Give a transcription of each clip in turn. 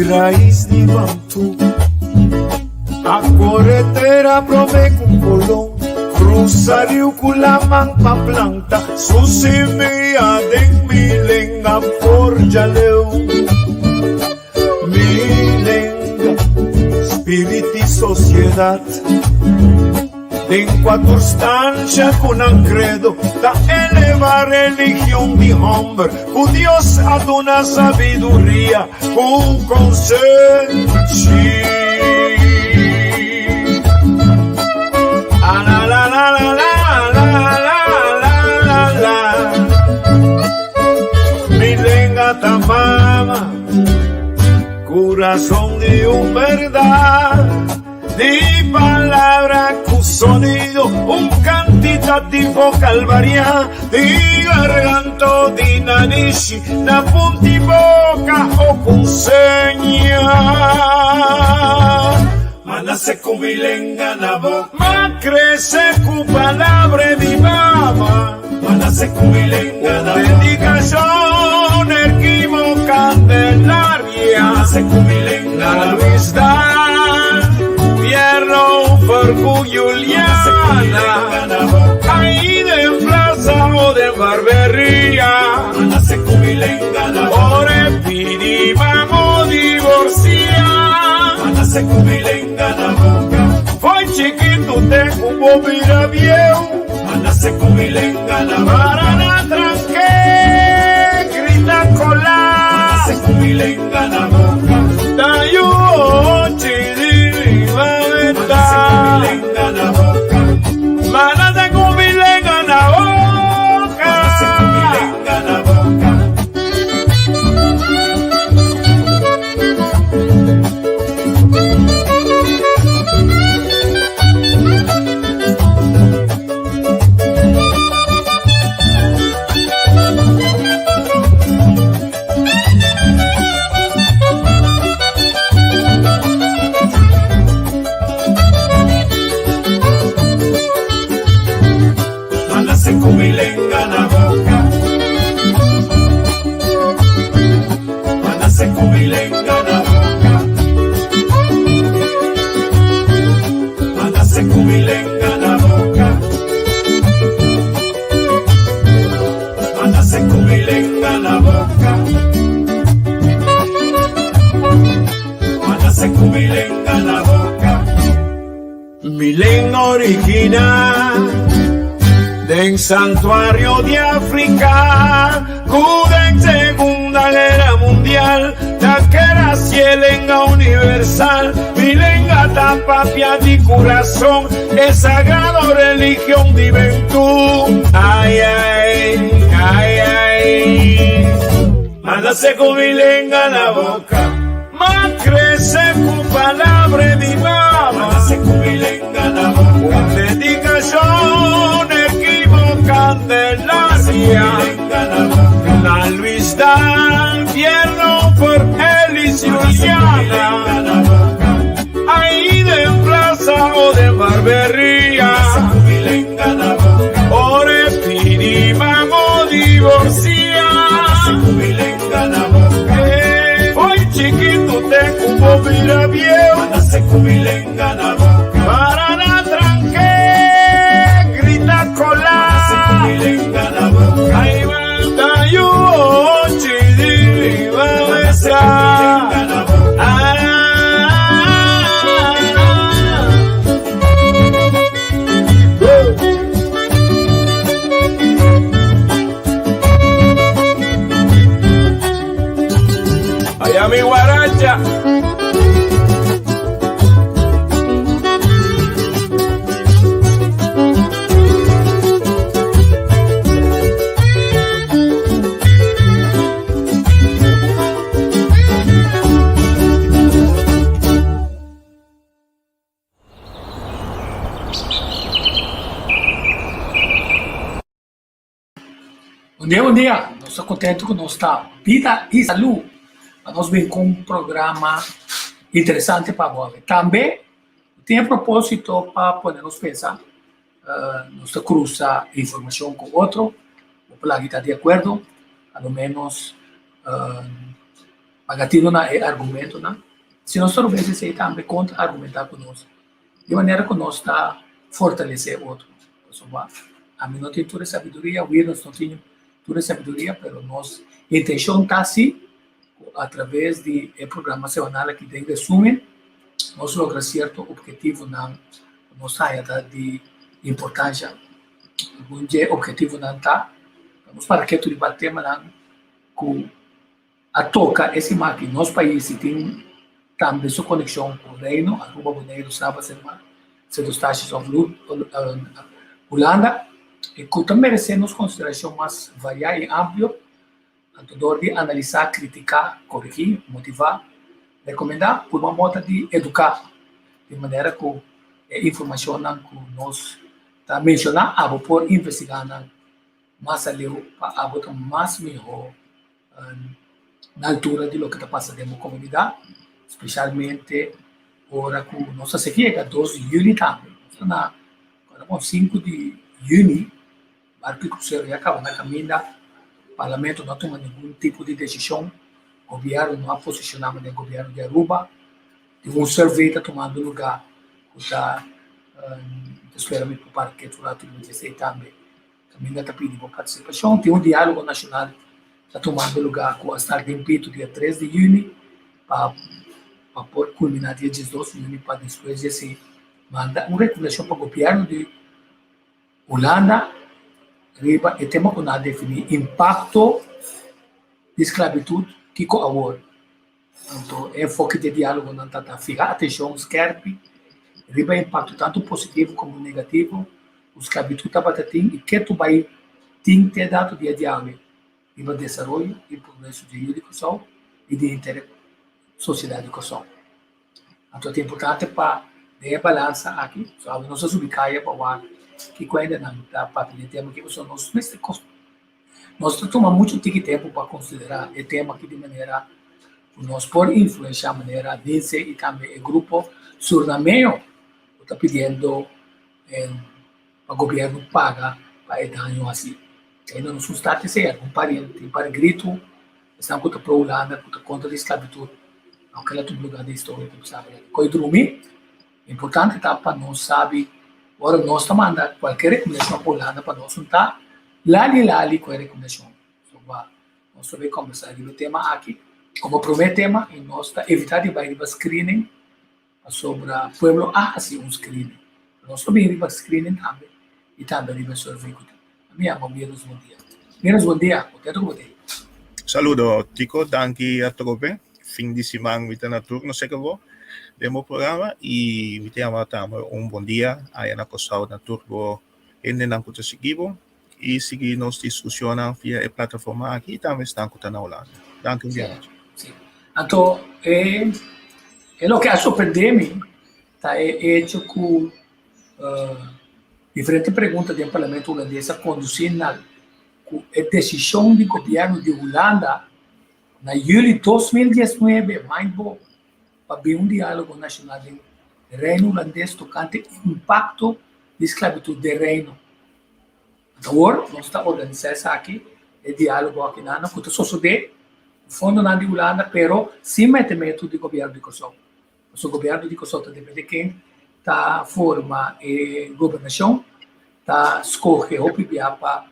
raiz de Bantu. A corretera prove com colão, cruzaria com la manpa planta, su semilla de milenga por jaleu. Milenga, espírito e sociedade, em quatro stanza con un credo, da elevar religión de hombre, con Dios ad una sabiduría, con consenso. La la la la la la la la la. Milenga tamama, corazón de un verdad, de palabra con sonido, un cantitativo calvaria, di garganto di narici, na punti boca o con segna. Ma nace con milenga na boca, ma crece con palabra di mama. Ma nace con milenga na boca, dedicación erquimo candelaria. Ma nace con milenga na boca, por Juliana, ahí de plaza o de barbería, por el vamos divorciar, fue chiquito, tengo un bobira viejo, para la tranque, grita cola, da yo chiriva. Mana tengo milenga na boca. Milenga original del santuario de África, cuda en Segunda Guerra Mundial, la que era cielenga universal, milenga tapapia di corazón, es sagrado religión de juventud. Ay, ay, ay, ay, mándase con milenga la boca, más crece con palabra de mama, mándase con milenga la boca, dedicación Candelaria, la Luis Dan, Tierno por Elis Juliana, ahí de plaza o de barbería, ore pidi vamos divorciar, hoy chiquito te cubo mira viejo, para la tranque, grita cola. Ahí va yo, chidi, va a estar. Allá mi guaracha. Bom dia, nós estamos contentes com nossa vida e saúde. Nós vem com um programa interessante para você. Também tem propósito para podermos pensar, nós cruzar informação com outro, o plano está de acordo, ao menos Pagatino na argumento, né? Se nós talvez aí também contra-argumentar conosco, de maneira que nós está fortalecer o outro. A mim não tem toda a sabedoria, o Williams não tem toda a sabedoria, mas nossa intenção está assim, através do programa semanal que tem resumo, nós logramos certo objetivo na nossa área de importância. O objetivo não está, vamos para que tu debater, mas com a toca esse máquina, nosso país tem também sua conexão com o Reino, Aruba, Bonaire, Saba, Selma, dos taxas de Holanda, e que também merecemos consideração mais variada e ampla, antes de analisar, criticar, corrigir, motivar, recomendar, por uma moda de educar, de maneira que a informação que nós está mencionando, por investigar mais ali, para botar mais melhor na altura de lo que está passando na comunidade, especialmente agora com nossa sequia, 12 de julho também. Na 5 de junho, o barco cruzeiro já acaba na caminho, o parlamento não toma nenhum tipo de decisão, o governo não há posicionamento do governo de Aruba, tem survey está tomando lugar, está esperando para que o rato de 16 também. Caminho está pedindo participação, tem diálogo nacional está tomando lugar com a estar em Pito, dia 3 de junho, para culminar dia 12 de junho, para depois de se mandar uma recomendação para o governo de Holanda, e temos que definir impacto de esclavitud que com a war. Então, enfoque de diálogo não está fijar atenção, esquerpe, riba impacto tanto positivo como negativo, o esclavitud está batendo e que tu vai ter dado dia diálogo. E para desenvolvimento e progresso de educação e de sociedade de educação. Então, é importante para ter balança aqui, sabe? Nós ubicamos para que ainda não está para o tema que nós nós tomamos muito tempo para considerar o tema aqui de maneira nós por influenciar a maneira desse e também o grupo surnameio está pedindo para o governo pagar para o dano assim. Ainda não substante ser um parente, para grito, estão contra a Holanda, contra a esclavitud. Não quero todo lugar da história, sabe? Coi dormir, importante tá para nós sabe, agora nós estamos mandando qualquer recomendação para a Holanda para nós não tá lá com a recomendação. Nós vamos conversar do tema aqui, como prometemos, e nós está evitar de ir para screening sobre o pueblo assim um screening. Nós também ir para screening também e também ir para survey. Menos bom dia. Menos bom dia. Saludo, Tico, danke a trope. Fim de semana, kita na turno sa kabo. Demo programa e kita matama bom dia. Aí na costal na turbo ende na kuta sigibo e seguir nos discussiona via a plataforma aqui também está kuta na Holanda. Danke bien. Sì. Então, é o que a surpreende tá hecho com diferentes perguntas do parlamento holandês conduzindo a decisão do governo de Holanda na julho de 2019, mais bom, para abrir diálogo nacional do reino holandês tocante impacto da esclavitud do reino. Agora, nós estamos organizando aqui o diálogo aqui na Ana, que sucede o fundo na de Holanda, pero sem metimento do governo de Kosovo. O governo de Kosovo depende de quem está forma a governação, está escolhe o PBA para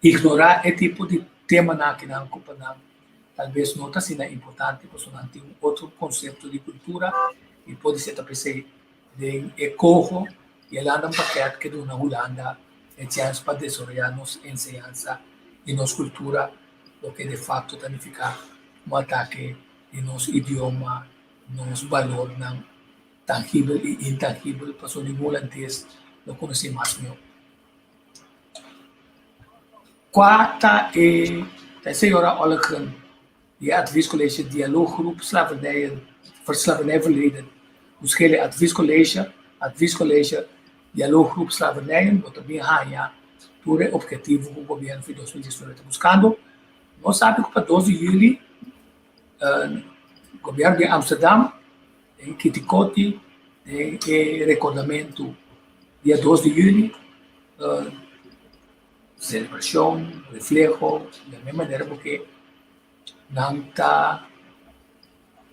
ignorar esse tipo de tema que não ocupa talvez não está sendo importante, porque não tem outro conceito de cultura e pode ser também de ecojo e ela anda um paquete que na Holanda é chance para desarrollar nossa ensinança e nossa cultura, o que de fato significa um ataque de nosso idioma, nosso valor não tangível e intangível, para o nível holandês não conhece mais meu. Quarta e terceira Ollegren, die adviescollege dialooggroep slavernij voor slavernijverleden. Dus hele adviescollege dialooggroep slavernij, wat er bem ganha por objetivo que o governo de 2019 está buscando. Nós sabemos que para 12 de julho, o governo de Amsterdam criticou o recordamento dia 12 de julho, celebração, reflejo, da mesma maneira porque não está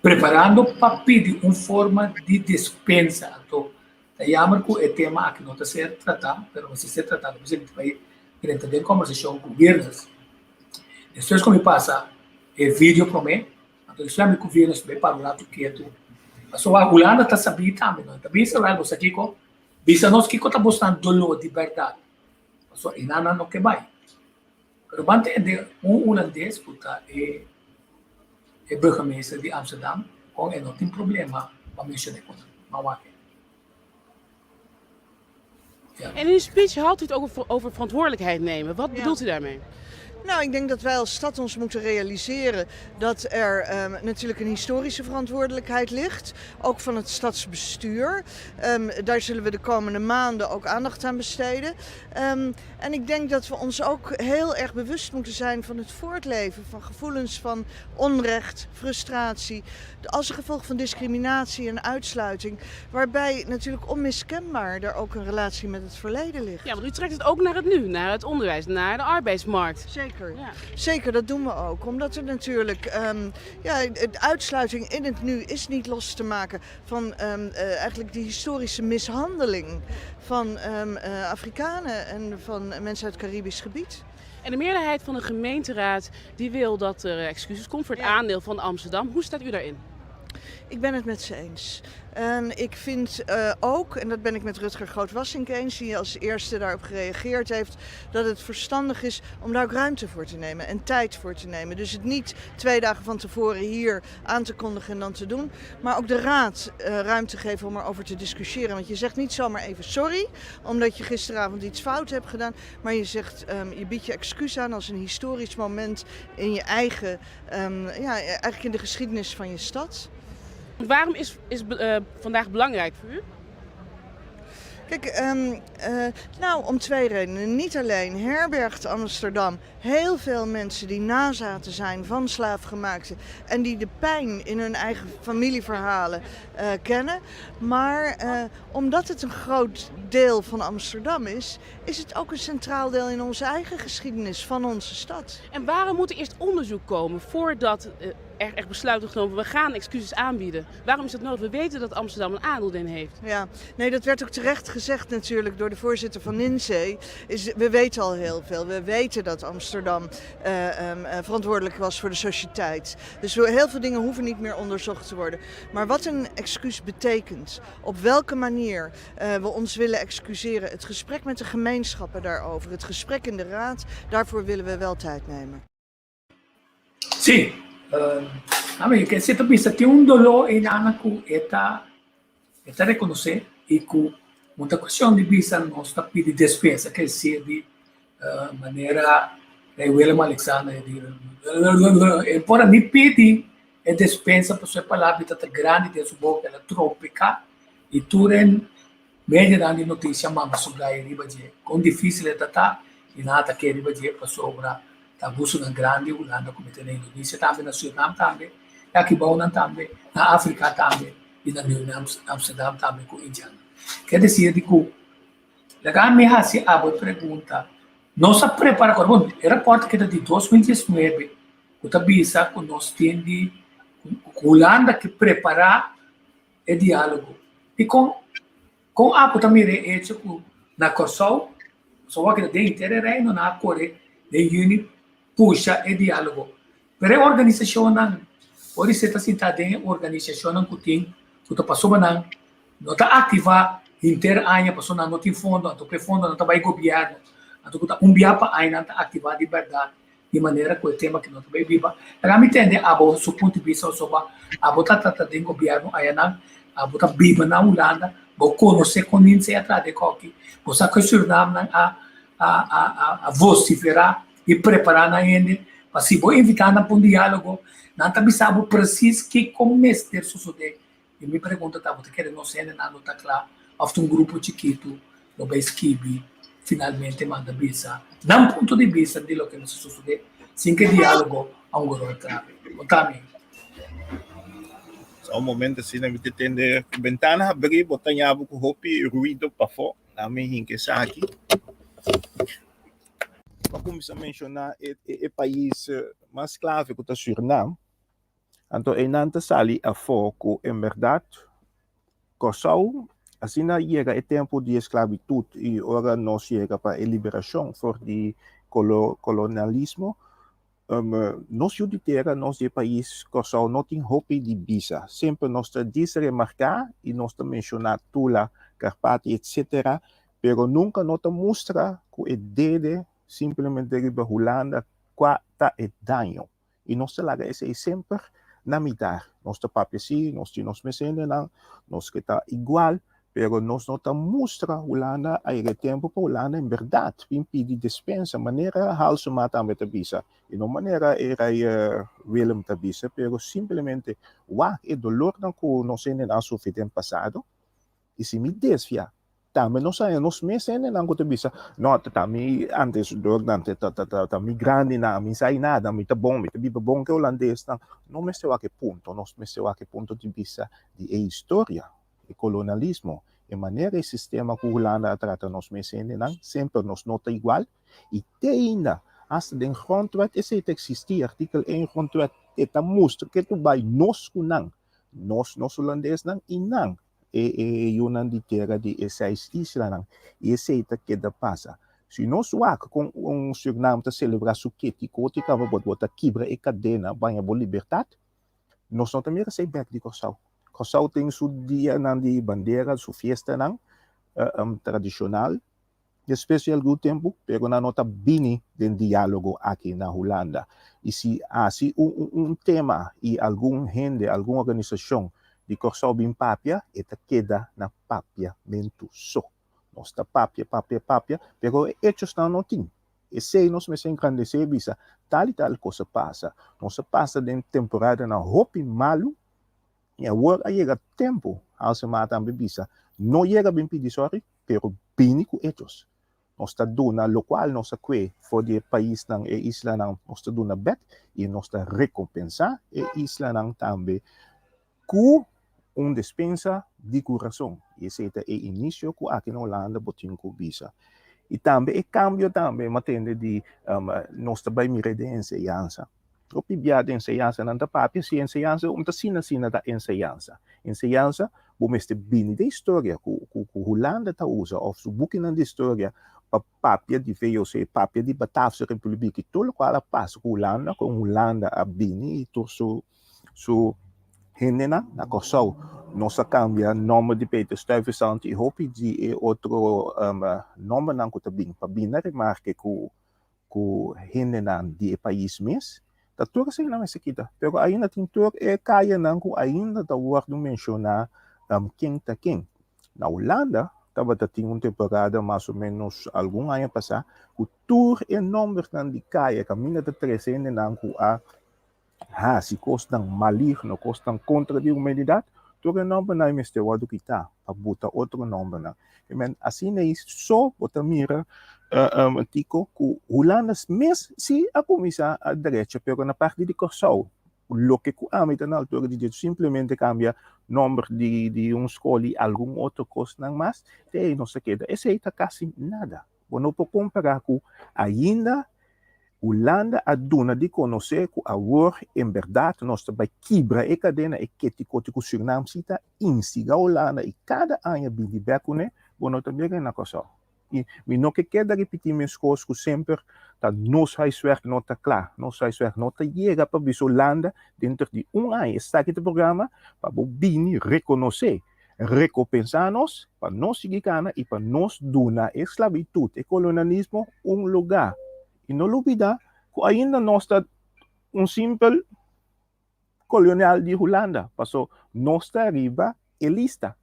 preparando para pedir uma forma de dispensa. Então, jammer que é tema que não está sendo tratado, mas se ser tratado, por exemplo, vai entender conversação com governos. Depois, como passa, é vídeo para mim, então, isso é o governo vai para o lado quieto. Mas a Holanda está sabendo também, não? Também se olhar você aqui, bisa nós que está buscando dolor de verdade. Mas a inana não que vai. Mas vamos entender, holandês, puta, burgemeester de Amsterdam, não tem problema para mencionar com maar Ja. En in uw speech had u het ook over verantwoordelijkheid nemen. Wat bedoelt u daarmee? Nou, ik denk dat wij als stad ons moeten realiseren dat er natuurlijk een historische verantwoordelijkheid ligt. Ook van het stadsbestuur. Daar zullen we de komende maanden ook aandacht aan besteden. En ik denk dat we ons ook heel erg bewust moeten zijn van het voortleven van gevoelens van onrecht, frustratie. Als gevolg van discriminatie en uitsluiting. Waarbij natuurlijk onmiskenbaar er ook een relatie met het verleden ligt. Ja, want u trekt het ook naar het nu, naar het onderwijs, naar de arbeidsmarkt. Zeker. Ja. Zeker, dat doen we ook. Omdat er natuurlijk, de uitsluiting in het nu is niet los te maken van eigenlijk die historische mishandeling van Afrikanen en van mensen uit het Caribisch gebied. En de meerderheid van de gemeenteraad die wil dat er excuses komt voor het aandeel van Amsterdam. Hoe staat u daarin? Ik ben het met ze eens. En ik vind ook, en dat ben ik met Rutger Groot-Wassink eens, die als eerste daarop gereageerd heeft, dat het verstandig is om daar ook ruimte voor te nemen en tijd voor te nemen. Dus het niet 2 dagen van tevoren hier aan te kondigen en dan te doen, maar ook de raad ruimte geven om erover te discussiëren. Want je zegt niet zomaar even sorry, omdat je gisteravond iets fout hebt gedaan, maar je zegt, je biedt je excuus aan als een historisch moment in je eigen, eigenlijk in de geschiedenis van je stad. Waarom is vandaag belangrijk voor u? Kijk, om 2 redenen. Niet alleen herbergt Amsterdam heel veel mensen die nazaten zijn van slaafgemaakten en die de pijn in hun eigen familieverhalen kennen. Maar omdat het een groot deel van Amsterdam is het ook een centraal deel in onze eigen geschiedenis van onze stad. En waarom moet er eerst onderzoek komen voordat er echt besluit wordt genomen, we gaan excuses aanbieden? Waarom is dat nodig? We weten dat Amsterdam een aandeel in heeft. Ja, nee, dat werd ook terecht gezegd natuurlijk door de voorzitter van NINSE. We weten al heel veel. We weten dat Amsterdam verantwoordelijk was voor de sociëteit. Dus heel veel dingen hoeven niet meer onderzocht te worden. Maar wat een excuus betekent, op welke manier we ons willen excuseren, het gesprek met de gemeenschappen daarover, het gesprek in de raad, daarvoor willen we wel tijd nemen. Sim. Que se também tem dolor em Ana que está reconhecer e que muita questão de vista nós está pedindo dispensa, que se de maneira William Alexander embora nem pedir é dispensa para sua palavra está grande de sua boca ela tropical e tudo média da notícia mama sobre a riba de com difícil está e nada que riba de para sobre abuso na grande Holanda como tem na Indonésia também na Suriname também aqui Baunan também na África também e na Amsterdam também com Índia. Quer dizer que legal me hace a boa pergunta não se prepara para o repórter que é de 2019 que está bisa que nós temos de Holanda que preparar o diálogo e com a também é hecho na Kosovo só que de interreino na Coreia de Uni puxa o diálogo. Pero a organização não, pode ser sentada em organização não que tem, que está passando não está ativa interano, passou não tem fundo, não tem fundo, não está vai governo, então está biapa ainda está ativa de verdade, de maneira que o tema que não está bem viva. Para me entender, a boa do ponto de vista sobre a boa está de governo ainda, a boa viva na Holanda, vou conhecer com ninguém atrás de qualquer, você questionar a vociferar e preparar na gente, para se vou invitar para um diálogo, não está sabendo preciso que começa a suceder. E me pergunta, tá, você quer não ser, não está claro, ou um grupo chiquito, no Beisquibi, finalmente manda visa, não ponto de vista de lo que não se sucede, sem que diálogo a um grupo trave. Também. Só momento assim, a gente tem ventana abrir, botar em água com roupa e ruído para fora, na minha que está aqui. Para começar a mencionar o país mais clave que está Suriname, Anto nanta sali a foco, em verdade, Curaçao, assim chega o tempo de esclavitud e agora nós chega para a liberação for de colonialismo. Nós juditeira, nós de país, Curaçao não tem roupa de visa. Sempre nós diz remarcar e nós mencionar Tula, Carpati, etc. Pero nunca nós mostra que é dele simplesmente riba Holanda qual é dano. E nós lá é sempre na mitad. Nós papel sim, nós temos mecendo não, nós que está igual. Pero nós não mostra Holanda a tempo para Holanda em verdade impede dispensa maneira halse mata met a visa e não maneira era Willem ta visa pero simplesmente é dolor não que nós não sofremos passado e se me desvia também nós nós mesmo não que visa não também antes dor antes tá migrante na me sai nada me tá bom que holandês não me sei a que ponto nós me sei a que ponto de visa de história e colonialismo, de maneira o sistema que a Holanda trata nos meses, sempre nos nota igual, e ainda, hasta den grondwet is het existir, artikel 1 grondwet, het mostra que tu vai nos kunang, nos holandês nang inang, yun di terra de essas islas nang, e esse que da passa. Se nós wak com Suriname te celebrar suquete, que tava bota quebra e cadena, banha bo liberdade, nós não também recebemos de Curaçao. Curaçao tem seu dia de bandeira, sua festa tradicional, especial do tempo, pero na nota bini de diálogo aqui na Holanda. E se há tema e algum gente, alguma organização de Curaçao bem papia, esta queda na papia mento só. Nós está papia, pero hechos não tem. E se nós me engrandecer, bisa, tal e tal coisa passa. Nós passa de temporada na roupa malo, e agora chega tempo, als se mata a bebisa, não chega bem pedir sorry, pero bem com hechos. Nós está dando lo qual nós aqui, for de país nang e isla nang, nós está dando bet, e nós está recompensar e isla nang também, com dispensa de coração. E esse é o início que aqui na Holanda botinho com visa. E também, cambio também, matende de, nós também me de enseñança. O pibiada enseñança não está papia, se enseñança, sina da enseñança. Enseñança, bom este bini de história, que Holanda está usa, ou se buquina de história, para papia de VOC, papia de Bataafse Republiek, tudo qual passa com Holanda a bini, e tudo gente na Curaçao, nós cambia nome de Peter Stuyvesant e hope de outro nome não que também, para bem remarque que gente de país mesmo, da tudo assim não é sequita, pero ainda tem tudo caia não que ainda da word mencionar quem tá quem. Na Holanda estava tendo temporada mais ou menos algum ano passado, o tour é nome de caia, caminha de 300 não que se costam maligno, costam contra a humanidade, todo nome não é mesmo o que está, para botar outro nome não. Assim é isso, só botar mira Tico, que Holanda mesmo se a começar a direita, pero na parte de Curaçao, o que a meta na altura de simplesmente cambia nome de escola e algum outro coisa não mais, daí não se queda. Esse aí está quase nada. Não pode comparar com ainda Holanda a dona de conhecer que agora, em verdade, nós também quebra a cadena e que o Suriname está instiga a Holanda e cada ano bem de beco, né? Nós também na Curaçao. E não que queda repetir minhas coisas que sempre tá nos huiswerk não está claro, nos huiswerk não está chega para ver Holanda dentro de ano está aqui no programa para bem reconhecer, recompensar-nos para nós seguir cana e para nós donar a esclavitud e colonialismo lugar. E não olvidar que ainda nós está simples colonial de Holanda, passou nós está arriba e lista.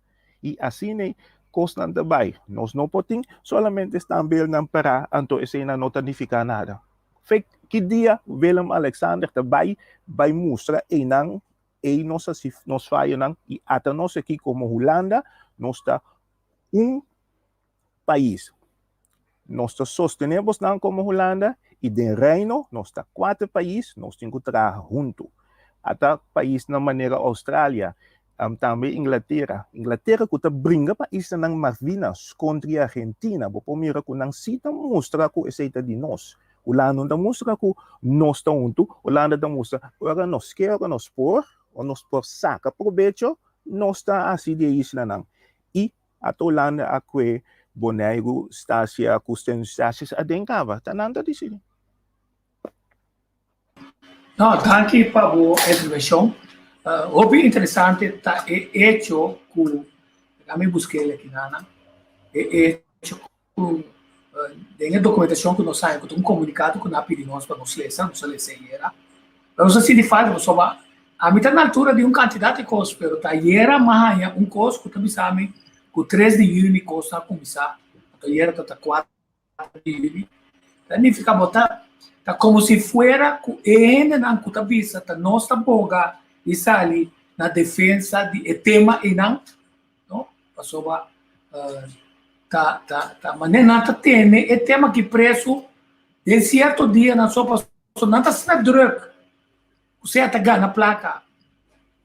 E assim é costan também. Nós não podemos solamente estar bem na para anto esse não notificar nada. Fake que dia Willem Alexander também vai mostrar e não nós faz não e até nós aqui como Holanda nós está país. Nós sostenemos não como Holanda e de reino nós está 4 países nós temos que trabalhar junto. Até país na maneira Austrália também Inglaterra que está brinca para isso nas Malvinas contra a Argentina, por mira que não se mostra que esse é de nós. Holanda não mostra que nós estamos juntos, Holanda não mostra, agora nós queremos nós por nos por saca provecho, nós está assim de isla nang. E a Holanda aqui boneiro stasia custen stasies adenkava, tananda di sini. No, danke para a intervenção. Hobby interessante tá hecho com a minha busquei aqui na é hecho com tem a documentação que nós saímos com um comunicado que nós pedimos para nós ler, não se ler era. Mas assim de fato, só a mim tá na altura de quantidade de coisas, pero tá era mais um costo que também sabe com 3 de junho costa começar, então era tá 4 de junho. Então fica botar tá como se fuera ainda não cuta vista tá nossa boga e ali na defesa de tema e não passou tá maneira não tem é tema que preço de certo dia na sua passou não tá sendo drug você tá ganha placa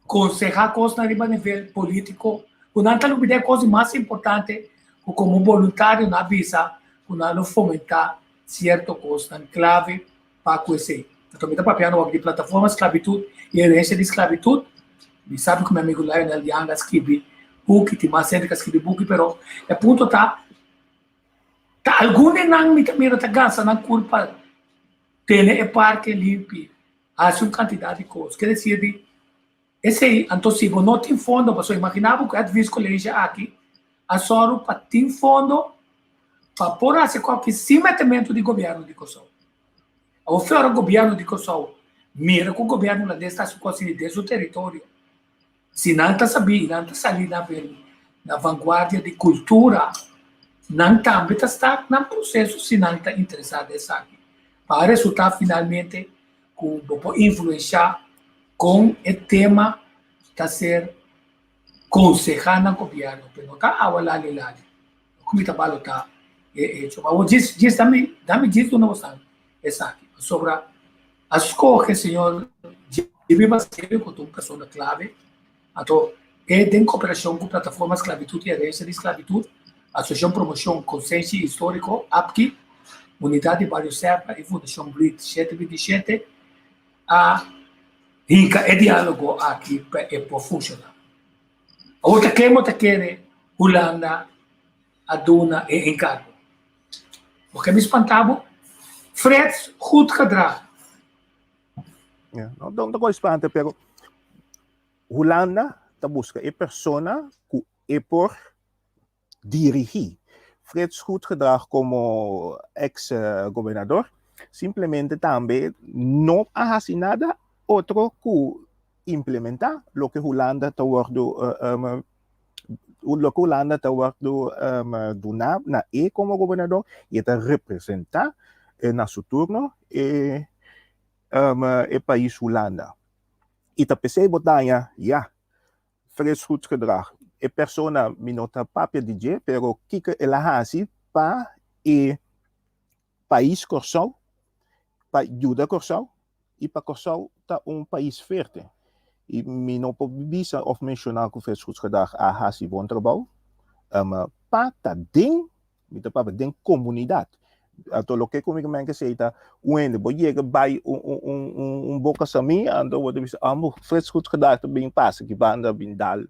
consejar coisas na nível político o não tá no ideia coisa mais importante como voluntário na visa o não fomentar certo coisa clave para conhecer. Eu também estou papiando de plataforma esclavitud e herência de esclavitud. E sabe que meu amigo Lionel Young escreve book, tem mais gente que escreve book, mas o ponto tá alguns não me também tá gasta na culpa ter o parque limpo, há uma quantidade de coisas. Quer dizer, esse aí, então se você não tem fundo, você imaginava que a vis colégio aqui, a soro para ter fundo para pôr assim qualquer cimentamento de governo de Kosovo. O fora governo de Kosovo, mira que o governo lá dentro está considerando o território. Se não está sabendo, não está ali na vanguarda de cultura, não também está no processo, se não está interessado nessa aqui. Para resultar finalmente com influenciar com o tema está ser concejal no governo, mas não está a lá. Como está balo tá diz dá-me diz do novo essa aqui sobre as escolhas, senhor, de Baselho, com uma pessoa clave, então, em cooperação com plataformas esclavitud e herência de esclavitud, Associação Promoção Consciência Histórico, APCI, Unidade de Barrio Serpa e Fundação BRIT 727, a rica e diálogo aqui para funcionar. A outra que Holanda, a dona e encargo. Porque me espantava, Freds goed gedragen. Não estou espantado, pero Holanda está buscando a persona que é por dirigir. Freds goed gedrag como ex-governador, simplesmente também não há nada outro que implementar o que Holanda está lo que Holanda está donar na como governador e está representar na seu turno o país Holanda. E tá percebo daí, fres goed gedrag. E persona minota papel DJ, pero kika ela hasi pa e país Kosovo, pa Juda Kosovo, e pa Kosovo tá país verde. E minopo bisa of mencionar que fres goed gedrag a hasi bom trabalho, pa tá mita pa den comunidade. Ato lo que comigo men que seita wende bo chega by boca sami ando wat bis amo fres goed gedrag bem passa que banda bin dal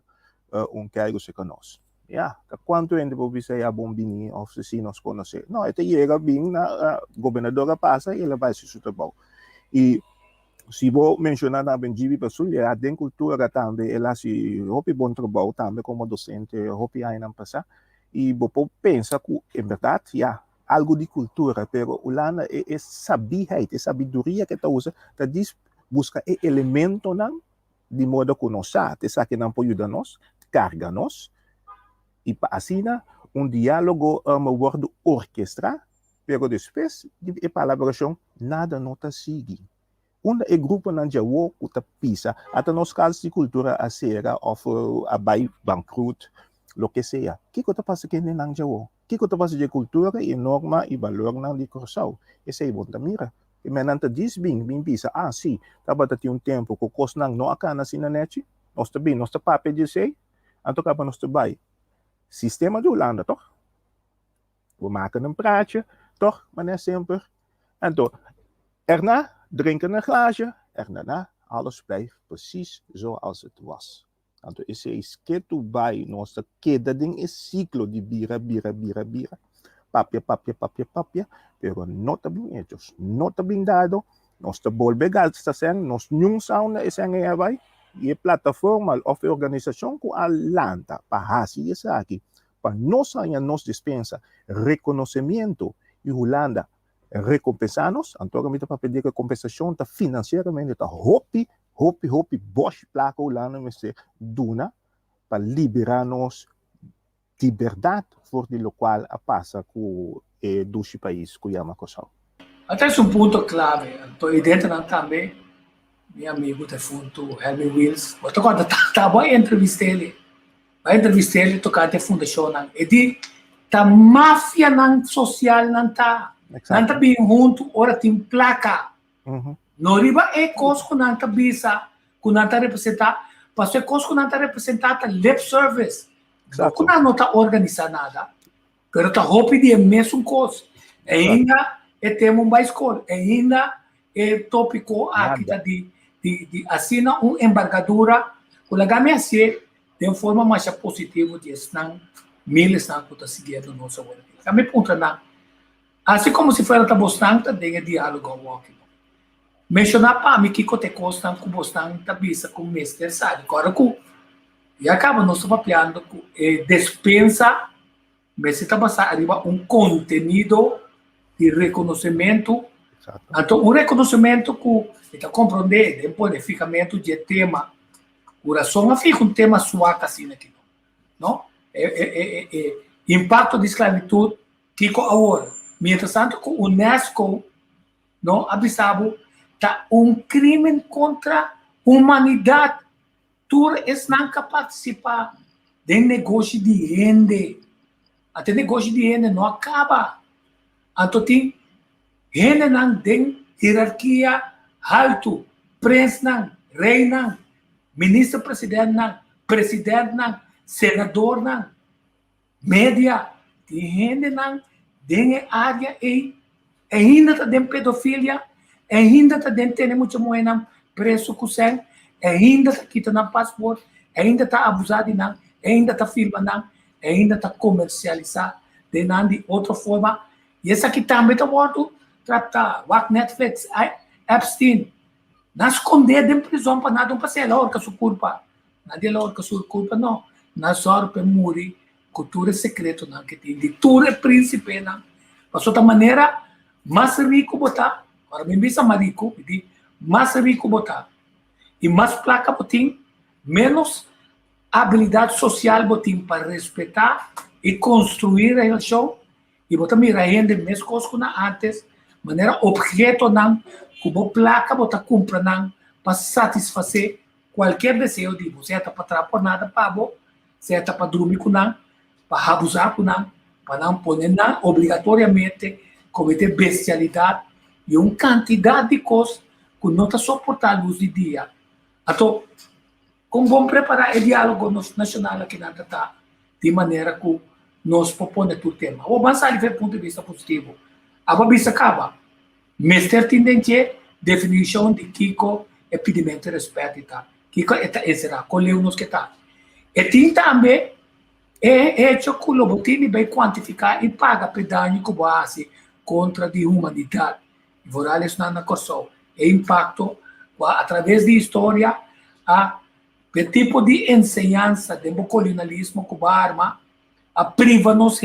cargo se conosce. Ja, quanto wende bo bisa ya bombini of se nos conhecer. Não, até chega bem na governadora passa e ela vai se sutabau. E se vou mencionar na Benjibi Pasul, a den cultura também ela se hopi bom trabalho também como docente, hopi aí não passa. E vou pensar que em verdade, algo de cultura, pero Holanda é sabedoria que está usa, tá diz busca elemento não de modo que nós sabemos, que não pode ajudar nós, carga nós, e para assim diálogo word orquestra, pero depois de colaboração nada não está seguindo. Grupo não já o que pisa, até nos casos de cultura a sera ou a bai bankrut, lo que seja. Que está passando que não já o? Que está passando de cultura e norma e valor não de Kosovo? Esse é bom mira. E menanta diz bem pisa, sim, estava tendo tempo que o cos não acana assim na net, nós também, nós tá papel de sei, então acaba nós também. Sistema de Holanda, toch? We maken een praatje, toch, meneer Simper? Então, erna drinken een glaasje, erna Alles blijft precies zoals het was. Então, esse esqueto vai, nossa, cada ding is ciclo de bira. Papia, pero não está bem hechos, não está bem dado. Nós te bolbegal está sendo, nós não sauna esse aí vai, e a plataforma ou a organização que alanta para fazer isso aqui, para nós ainda nos dispensa reconhecimento e Holanda recompensar-nos, então a gente para pedir que a compensação está financeiramente, está hopi, bosch placa Holanda, mas se duna para liberar-nos liberdade for de local a passa com dois países que chama Kosovo. Até um ponto clave, então e dentro também, meu amigo de fundo, Helmy Wills, eu quando vai entrevistar ele, tocar de fundação, e de tá máfia não social não tá bem junto, ora tem placa, não riba é coisa que não tá bisa, que não tá representar, mas é coisa que não tá representar lip service. Não não está organizado nada, mas está roupa de mesmo coisa. Ainda é tema mais cor, ainda é tópico aqui de assinar uma embargadura, que a GMC de forma mais positiva de não milhas não que está seguindo nossa vida. A minha ponta não, assim como se fosse bastante tem diálogo aqui. Mencionar para mim que te costa com bastante tabisa com mestre sabe, agora que e acaba nós trabalhando com dispensa, mas está basado arriba conteúdo de reconhecimento. Então, reconhecimento que está compreender depois de ficamento de tema, coração fica tema suave assim aqui, não? Impacto de esclavitud fica agora. Mientras tanto, que o UNESCO, não, avisado, está crime contra a humanidade. Eles não participar de negócio de renda. Até negócio de renda não acaba. Então tem renda não tem hierarquia alto, príncipe não, rei não, ministro-presidente não, senador não, média, tem renda não, tem área e ainda tem pedofilia, ainda tem muita moeda preço que sem ainda está quitando passaporte, ainda está abusado não, ainda está filmando, ainda está comercializando de outra forma. E essa aqui também está morto, tratar, Netflix, Epstein, não esconder de prisão para nada, para ser lá que sua culpa, nada é lá que sua culpa não, não só para morrer, cultura secreta não que tem, de tudo é príncipe não, para outra maneira mais rico botar, para mim bisa marico, mais rico botar. E mais placa botim, menos habilidade social botim para respeitar e construir a relação e botar mira ainda mesmo coisa que antes, maneira objeto não, como placa botar compra não para satisfazer qualquer desejo de você está para trapar nada para bo, você está para dormir com não, para abusar com não, para não pôr não obrigatoriamente cometer bestialidade e uma quantidade de coisas que não está suportando luz de dia. Então, como vamos preparar o diálogo nacional aqui na Tata, de maneira que nós propomos o tema. O avançar do ponto de vista positivo. A babisa acaba. Mestre tendente definição de Kiko é pedimento de respeito. Kiko será colheu nos que está. E tem também hecho que o Lobotini vai quantificar e paga pedanho que base contra a humanidade. E Vorales na Kosovo. E impacto através da história, o tipo de ensinança do colonialismo que arma a priva-nos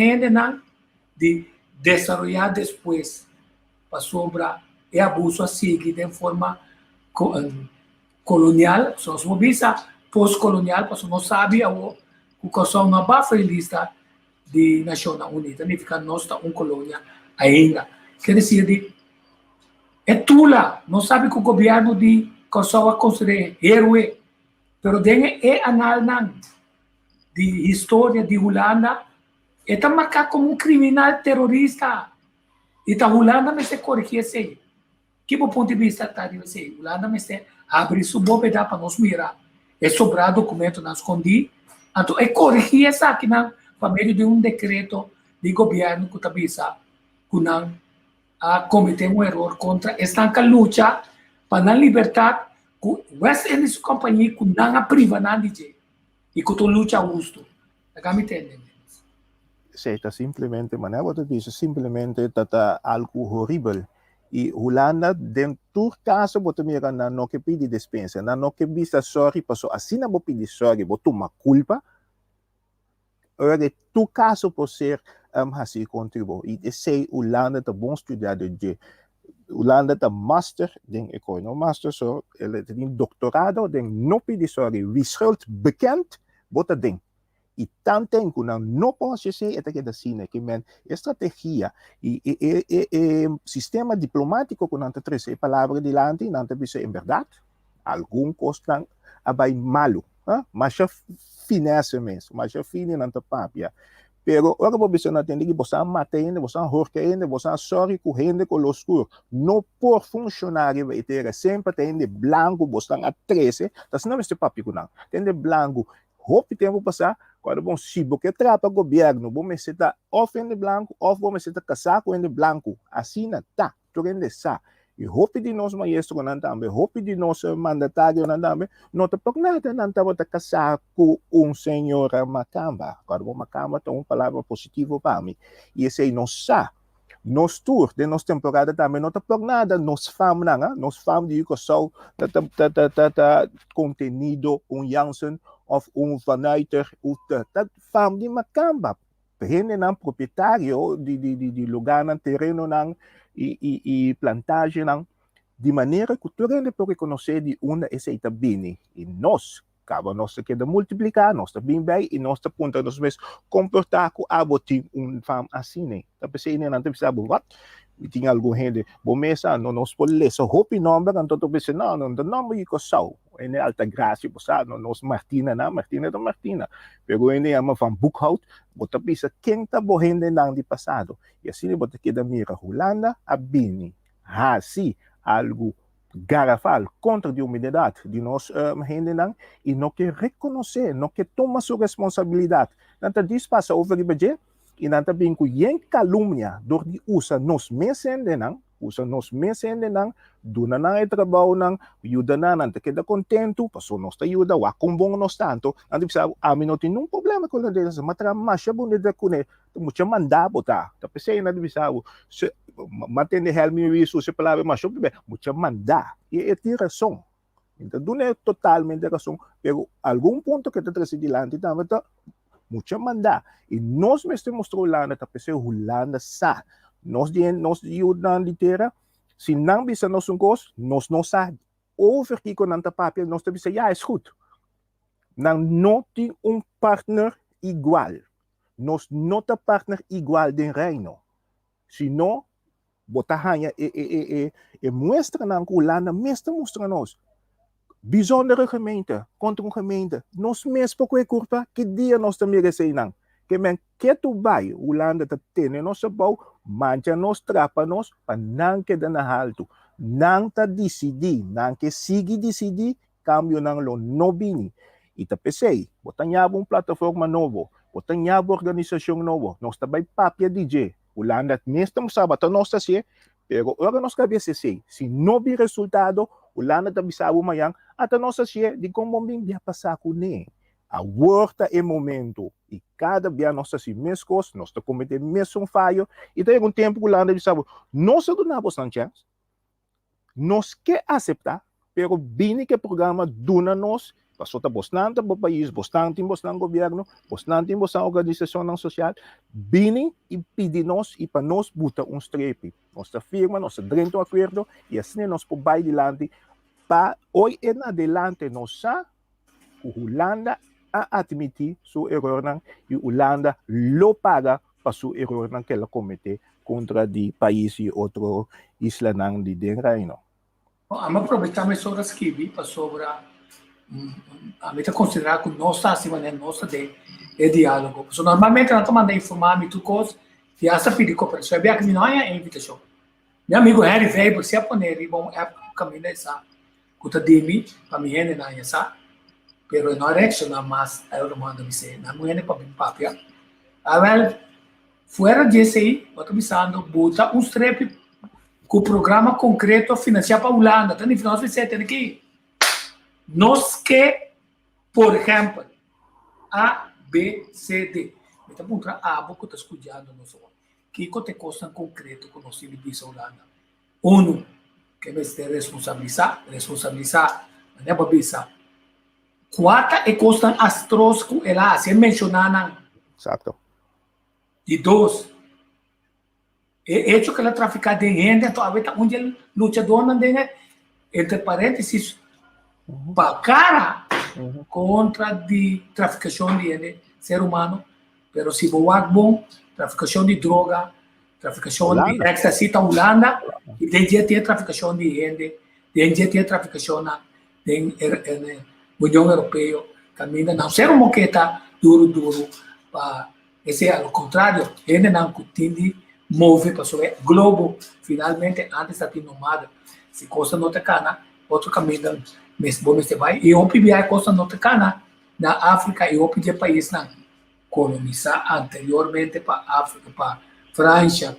de desenvolver depois para sobrar e abuso a seguir de forma colonial, só se movisa pós-colonial, porque não sabe o que são uma bafa lista de Nações Unidas, nem fica nossa colônia ainda. Quer dizer, é tula, não sabe que o governo de Kosovo considera herói, pero tem anal de história de Holanda, está marcado como um criminal terrorista. E a Holanda me se corrigir assim. Que do ponto de vista está de você? Holanda me se abre sua boca para nos mirar. É sobrar documento não escondi. Então, é corrigir essa aqui por meio de um decreto de governo que está que não cometer um erro contra esta luta para não libertar West Indies companhia com não priva nada DJ e com tu luta justo. Tá me entendendo? Sim, tá simplesmente, mas não é isso, simplesmente tá algo horrível. E Holanda, dentro do caso, você mira na não que pede dispensa, na não que vista sorry, passou assim não vou pedir sorry, vou tomar culpa. Agora, tu caso por ser assim contribuir. E sei Holanda tá bom estudar de Holanda tá master den economie, master so, ele tem doutorado den não pedir sorry, result bekend, bota den. E tanto que não posso ser até que da China que men estratégia e sistema diplomático que não te traz a palavra de lante não te diz em verdade algum custa abai malo, mas já finesse mesmo, mas já fine não te papia. Pero agora vou dizer não tem que você mata ainda, você horca ainda, você sorry com gente com oscuro, não por funcionário vai ter sempre tem de branco, você a 13, das não este papi não, tem de branco, hope tempo passar. Quando bom se porque trapa governo, bom me seta ofende branco, of bom me seta casaco ende branco, assim não tá, tu rende sa. E hope de nós maestro não também, hope de nós mandatário não também, não te por nada não tá bota casaco senhor Macamba. Quando bom Macamba tem uma palavra positiva para mim. E esse aí não sa. Nos tour de nos temporada também não te por nada, nos fam não, nos fam de que só contenido Janssen of vanuiter of dat farm di Macamba. Begin ng proprietaryo di lugar ng terreno ng i plantage ng di manera cultura de por reconocer di una essa bini e nós acaba nós que de multiplicar nós bem bem e nós ponta nós mes comportar com abotim farm assim né tá pensando não tem sabe what e tinha algum gente bom mesa não nos pode so hope number então tô pensando não não me cosau em alta graça você não nos Martina pegou ainda ama van boekhoud bota pisa quem tá borrendo não de passado e assim bota que da mira Holanda a bini assim algo garrafal contra a umidade de nós gente não e não que reconhecer não que toma sua responsabilidade não tá diz passa over o budget e não tá bem com yen calúnia door die usa nos mesende não duna na e trabalho não ajuda na não te queda contento passou nós te ajuda wa com bom nós tanto não te sabe a mim não tem nenhum problema com eles mas trabalha bom de cune muito mandar botar tá pensei não te sabe mantém helme isso se palavra mas muito mandar e é razão então não é totalmente razão pero algum ponto que te traz adiante também tá muito mandar e nós mesmo mostrou lá na tapete Holanda sa nós ajudam de terra se não bisa nós gosto nós não sabe over que com anta papel nós te ja is goed não tem partner igual nós não tem partner igual de reino senão botahanha e mostra na Holanda mesmo mostra nós bijzondere gemeente, contra gemeente, nós mesmo com a curva que dia nós também recebemos, que men que tu vai, Holanda tá tendo nossa bau, mancha nos trapa nos, para não que dá alto, não tá decidir, não que sigue decidir, cambio não lo nobini, e tá pensei, botanhava plataforma novo, botanhava organização novo, nós tá vai papia DJ, Holanda mesmo sabe, tá nós tá se, pero agora nós cabeça se não vi resultado, Holanda tá bisabo mayang, at a nossa siya, di kong bombing biya pasako ni. A worta e momento, e cada biya nossa si mescos, nós tá cometer mesmo falho, e daí algum tempo Holanda bisabo, nós do nabos ng chance, nós que aceitar, pero bini que programa duna nós, passou tá bostante bo país, bostante governo, bostante organização não social, bini e pedi nós e para nós buta strepe. Nós tá firma, nós tá dentro do acordo e assim nós po vai dilante para hoje em adelante nós sa Holanda a admitir seu erro e Holanda lo paga para seu erro que ela comete contra de país e outro isla nang de reino. Vamos aproveitar mais sobre as kiwi para sobre a meta considerar que nós está acima de nossa de diálogo. So, normalmente nós mandamos informar me tudo coisa e essa pedir cooperação. É bem que não é invitação. Meu amigo Harry veio por se aponer e bom é caminho essa. Kuta dimi para mim é na essa. Pero não reacciona mais a eu mando me ser. Na mulher para bem papia. Agora fora disso aí, eu tô pensando botar strep com programa concreto financiar para Holanda. Tá nem final você tem aqui. Nós que, por exemplo, A, B, C, D. Então, contra A, que está estudando nós. Que te custa em concreto com nós em Bisa Holanda? Um, que é responsabilizar, não é para Bisa. Quatro, é custam astros com ela, sem mencionar. Exato. E dois, é hecho que ela trafica de gente, então, a vez onde ele lutador não tem, entre parênteses, para cara contra de traficação de gente, ser humano, pero se boa bom, traficação de droga, traficação de ecstasy na Holanda, e tem dia tem traficação de gente, tem dia tem traficação na União Europeia, caminha não ser uma moqueta duro para esse ao contrário, gente não continue move para sobre globo, finalmente antes da nomada, se costa não te cana, outro caminho mesmo vai e o PBI costa não te cana na África e o PBI país não colonizar anteriormente para África, para França,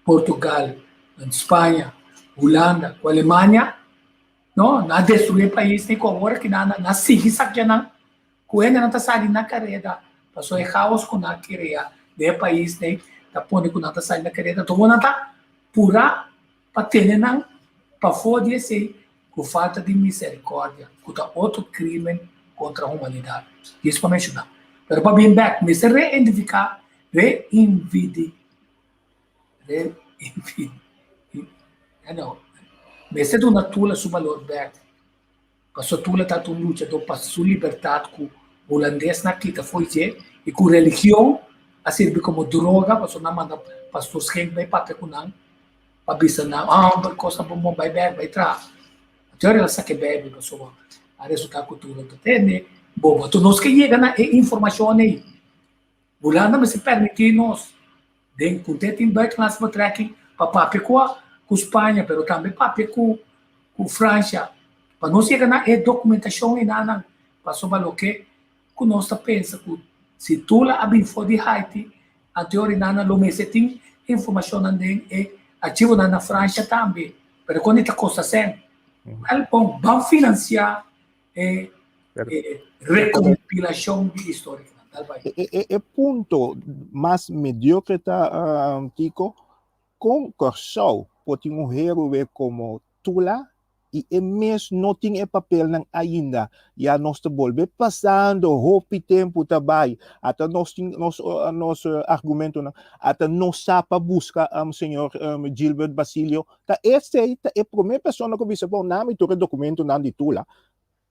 Portugal, Espanha, Holanda, com Alemanha, não, na destruir o país nem com agora que na sigue saqueando, com ele não está saindo na carreira, passou em caos com a queria de país nem tá pondo com nada saindo na carreira, então não tá pura para ter não para fora esse com falta de misericórdia, com outro crime contra a humanidade, isso para mencionar. Pero para bem back, me se reidentificar, me se dona tula su valor back. Passou tula tá tu luta do para sua liberdade com holandês na quita foi je e com religião a servir como droga, passou na manda pastor Schenk vai para com não, para bisa na por coisa bom vai back vai tra. Teoria ela saque bebe passou a resultado cultura do tene. Bom, tu nós que chega na informação aí. Holanda mas se permitir nós den contente em dois classes para tracking para papel com Espanha, pero também papel com França. Para nós chegar na documentação e nada passou valor que nós pensa que se tu lá abrir for de Haiti, a teoria nada lo mês tem informação andem e ativo na França também. Pero quando está costa sem, bom, vamos financiar recompilação de história. É ponto mais mediocre, Tico, com Corsol, pode um hero ver como Tula, e mesmo não tem papel ainda, e a nós volve passando, roupa tempo também, até nosso argumento, até nós sabe buscar senhor Gilbert Basilio, esse é a primeira pessoa que visa bom nome do documento de Tula,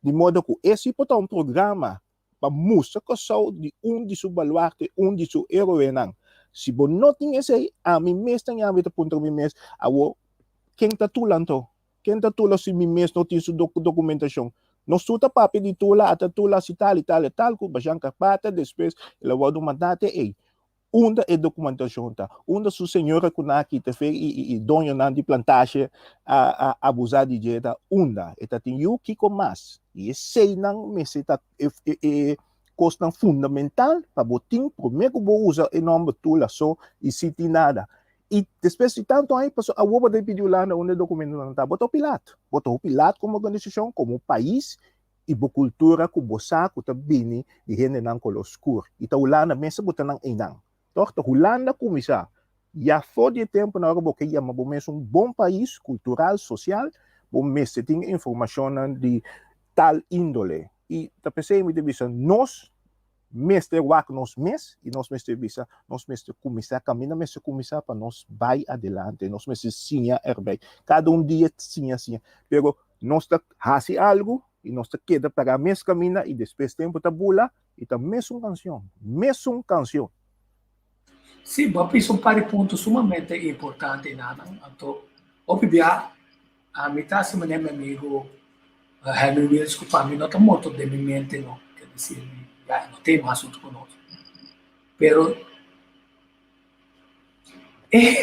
de modo que esse pode um programa para mostrar que só de de seu baluarte, de seu herói não. Se você não tem esse, a mim mesmo tem a vida ponto mim mesmo, quem está tulando? Quem está tulando se mim mesmo não tem sua documentação? Nós tudo papel de tula, até tula se tal, que bajang kapata, depois ela vai do mandate aí. Onda é documentação tá, onda sua senhora que aqui te fez e dono na de plantagem a abusar de dieta, onda, eta tem o que com mais e sei não me se tá custa fundamental para botin primeiro vou usar o nome tula só e se tem nada e depois de tanto aí passou a roupa de pediu lá onde documento não tá botou o pilato como organização como país e boa cultura com boa saco também de gente não color escuro e tá lá na mesa botando não torta Holanda começar já foi de tempo na hora que ia mas um bom país cultural social bom mês tem informação de tal índole e tá pensando de vista nós mestre wak nós mês e nós mestre visa nós mestre começar caminhar mestre começar para nós vai adelante nós mestre sinha herbei cada dia sinha pero nós tá hace algo e nós tá queda para mês caminhar e depois tempo tá bula e tá mesmo canção. Sim, vou pensar um ponto sumamente importante nada. Então, obviamente, a mitad se meu amigo Henry Wills, que para mim não está muito de minha mente, não. Quer dizer, já não tem mais assunto conosco. Pero,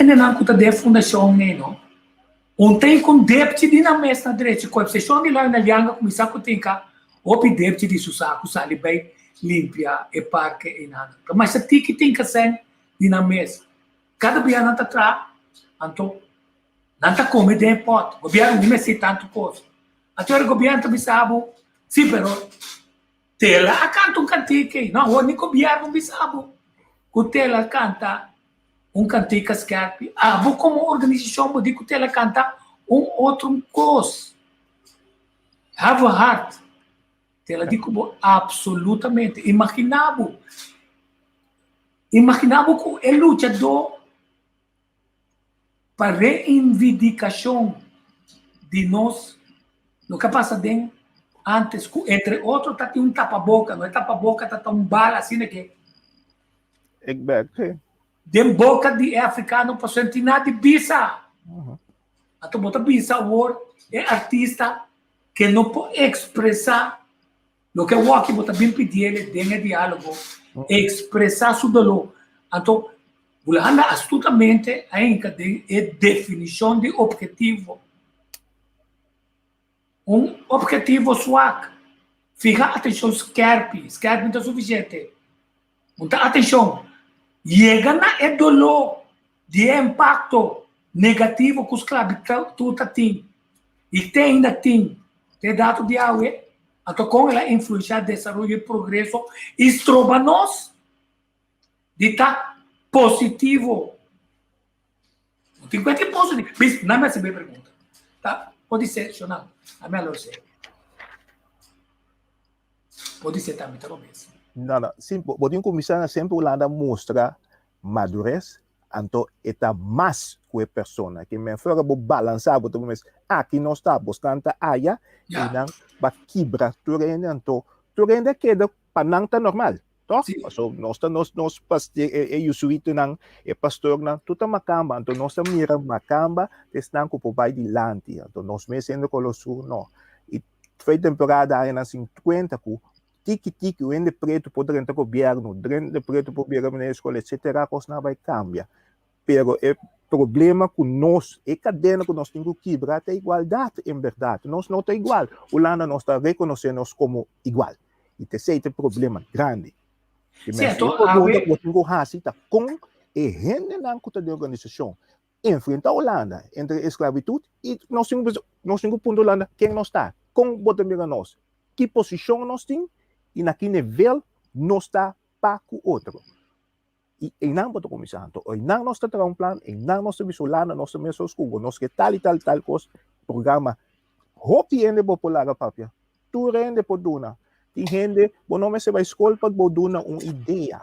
não está de fundação, não. Ontem com débito de na mesa na direita, com a obsessão de lá na Lianga, começar com tem cá, o débito de susaco, sali bem, limpia, e parque, e nada. Mas se tem que ser na mesa. Cada governo está atrás, então, não está comendo em pote. O governo não necessita tanto coisa. Até o governo também sabe, Sim, pero tela canta um cantique. Não, o único biar bisabo. O tela canta um cantique scarpi. Vou como organização, vou dizer que tela canta outro coisa. Have a heart. Tela digo absolutamente. Imaginavo que é lutador para reivindicação de nós, no que passa dentro, antes, entre outros, tá um tapa-boca, não é tapa-boca, tá um bala assim, né, que Exactly. de boca de africano para sentir nada de bisa. Então, bota bisa, o é artista que não pode expressar o que o aqui bota bem pedir ele dentro diálogo, expressar seu dolor. Então, você anda astutamente ainda de definição de objetivo. Objetivo suave. Fica atenção, Scarpe não é suficiente. Muita atenção. Chega na dolor de impacto negativo que os escravidão tem. E tem ainda tem dado de água. Então, com ela influencia desenvolvimento e progresso, estroba nós de estar positivo. Não tem coisa positivo. Não me recebe pergunta. Tá? Pode ser, Jonathan. A minha luz é. Pode ser também, talvez. Não. Sim, podemos começar sempre a mostrar madurez, então está mais que a pessoa que me fora vou balançar, vou tomar aqui não está bastante área e não vai quebrar tudo então tudo ainda queda para não estar normal, tá? So nós pastor é jesuíta não é pastor não tudo macamba, então nós mira macamba, estão com o pai de lante, então nós me sendo colosso não e foi temporada aí na 50 com tiki o ende preto pode entrar governo, de preto pode vir na escola, etc. A coisa não vai cambiar. Pero o problema com nós, é cadena que nós temos que quebrar é a igualdade, em verdade. Nós não estamos igual. O Holanda não está reconhecendo nós como igual. E esse é um problema grande. Certo, eu tenho que com a gente na de organização. Enfrentar a Holanda entre a esclavitud e nós temos ponto Holanda, quem nós está? Com botar nós. Que posição nós temos? E naquele nível não está para o outro. E não pode começar. E não nós temos um plano, e não nós temos Holanda, nós temos os cubos, nós que tal coisa, programa, hopi ende popular a papia, tu rende por duna, tem gente, bom nome se vai escola para duna uma ideia,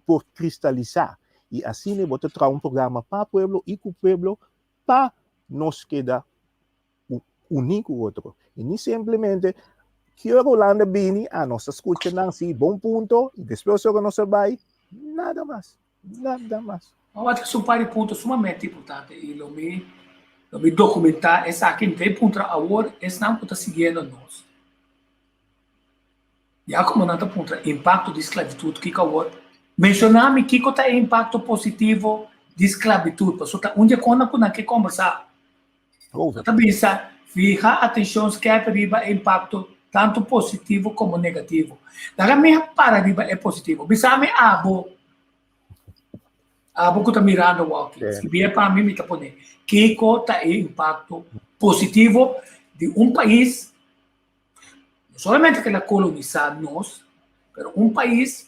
por cristalizar, e assim né, botar um programa para o pueblo e com o pueblo, para nós quedar único outro. E nem simplesmente que a Holanda bini a nossa escuta não se bom ponto e depois que nós vai nada mais. Eu acho que são vários pontos sumamente importantes e eu me documentar essa aqui tem ponto agora esse não está seguindo nós. E a como não está ponto impacto de esclavitud que agora mencionar-me que está impacto positivo de esclavitud, porque tá onde quando que conversar. Tá pensa, fica atenção que é para impacto tanto positivo como negativo. Da minha paradigma é positivo. Bisame abo que está mirando o walking. Se vier para mim, me está pondo. Que está o impacto positivo de um país, não somente que ela colonizar nós, mas um país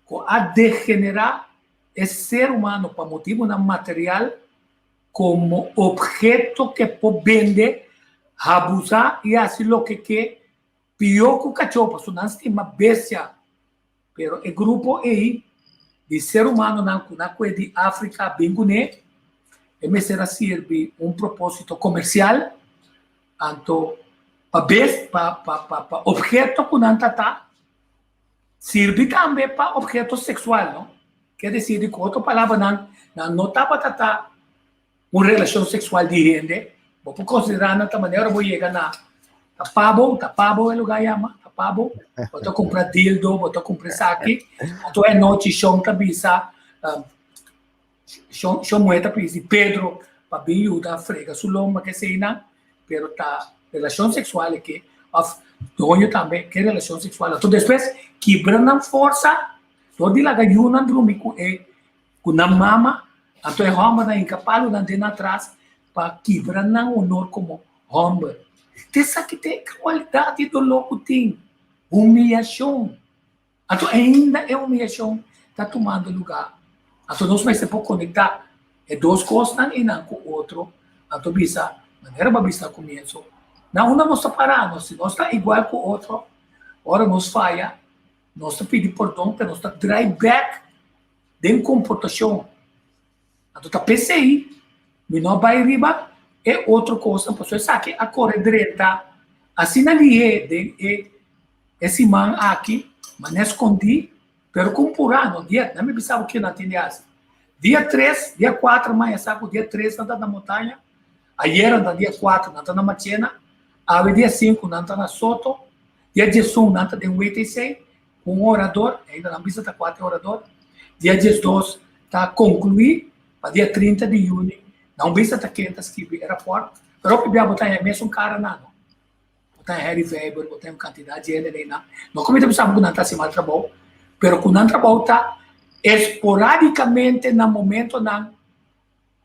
que a degenerar esse ser humano para motivo não material como objeto que pode vender, abusar e assim o que quer. Pior que o cachorro, porque não tem uma bestia. Mas o grupo aí, de ser humano, na coisa de África, bem bonito, me será servir propósito comercial, então, para objeto que não está, serve também para objeto sexual, não? Quer dizer, de outra palavra, não está uma relação sexual de gente, vou considerar de maneira, vou chegar na tapabo é lugar chama, tapabo, botou comprar dildo, botou comprar saque, então é noite, chão tabisa, chão moeda para Pedro, para bem ajudar frega suloma que sei não, pero tá relação sexual é que dono também que relação sexual, então depois quebrando força, todo lá ganhou na drumico é com na mama, então é homem na incapaz na dentro atrás para quebrar na honor como homem. Essa que tem qualidade do louco tem. humilhação. Então, ainda é humilhação está tomando lugar. Então, nós mais pouco conectar. É duas coisas não com o outro. Então, bisa, maneira para bisa começo. Não, nós está parando. Se nós está igual com o outro, ora nós falha, nós está pedindo perdão, nós está drive back de comportação. Então, está PCI, mas não vai riba, é outra coisa. Pessoal, sabe, a cor direita, assim ali é esse man aqui, mas não escondi, pero com purano, dia, não me pensava que não tinha dia 3, dia 4, amanhã, sabe, dia 3 anda na montanha, ayer anda dia 4, anda na Machena, aí dia 5 anda na Soto, dia 11 anda de 86, com um orador, ainda não precisa estar 4 orador, dia 12 está concluído, para dia 30 de junho, não precisa estar 500 que era forte, pero o que botar é mesmo um cara não. Botar Harry Weber, botar uma quantidade de gente, não como eu pensava que não está se mal trabalho, pero que não trabalho está esporadicamente no momento não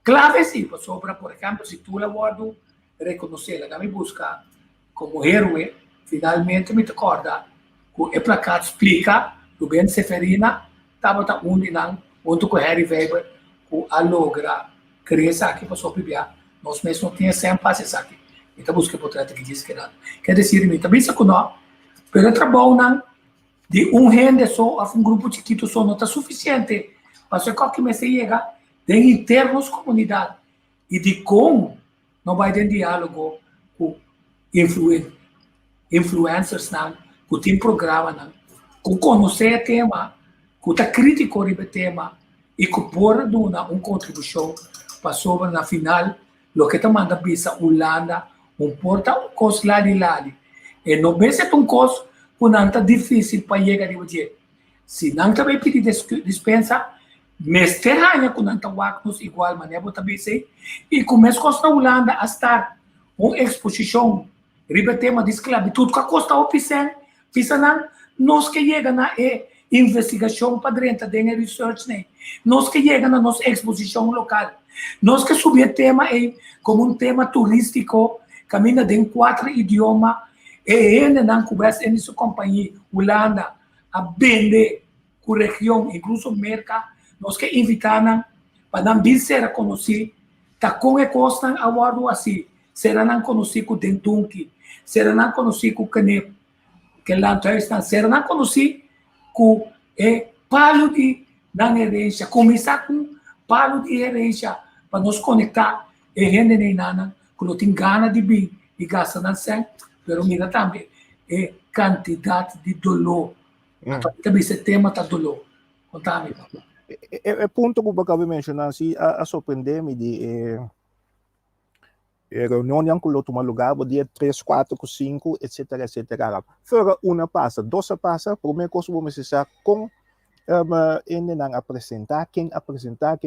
clave sim, sobre, por exemplo, se tu abordo reconhecer, ela me busca como herói, finalmente me recorda que o placar explica que o Ben Seferina estava junto com Harry Weber, que a logra criar aqui para sobreviver. Nós mesmos não tínhamos sempre passes aqui. Então, busca portanto que diz que nada. Quer dizer, também se que não, pelo trabalho de gente só, um grupo chiquito só, não está suficiente para ser qualquer mês chega de internos comunidade e de como não vai ter diálogo com influencers, não, com tem programa, não, com conhecer o tema, com tá crítico sobre o tema e com pôr uma contribuição para sobre na final lo que está manda bisa Holanda porta coisa lá e não vai ser coisa que não está difícil para chegar a dia. Se não também pedir dispensa, mas terra com não está igual maneira também sei e começa a Holanda a estar uma exposição riba tema de esclavitud que a costa oficial pisa nós que chega na investigação para dentro da research né nós que chega na nossa exposição local nós que subir tema como um tema turístico caminha em 4 idiomas e ele não conversa em sua companhia Holanda a vender com região incluso mercado nós que invitamos para não vir ser conhecido tá com a costa agora assim será não conhecido com dentunque será não conhecido com canep que lá está será não conhecido com palo de na herência começar com palo de herência para nos conectar e gente nem nada que não tem gana de vir e gasta na sangue, pero mira também quantidade de dolor. Também esse tema está dolor. Contame. Punto que acabei de mencionar, assim, a surpreender-me de reunião que eu tomar lugar, dia 3, 4, 5, etc, etc. Fora uma passa, duas passa, primeira coisa que vou precisar com ele não apresentar, quem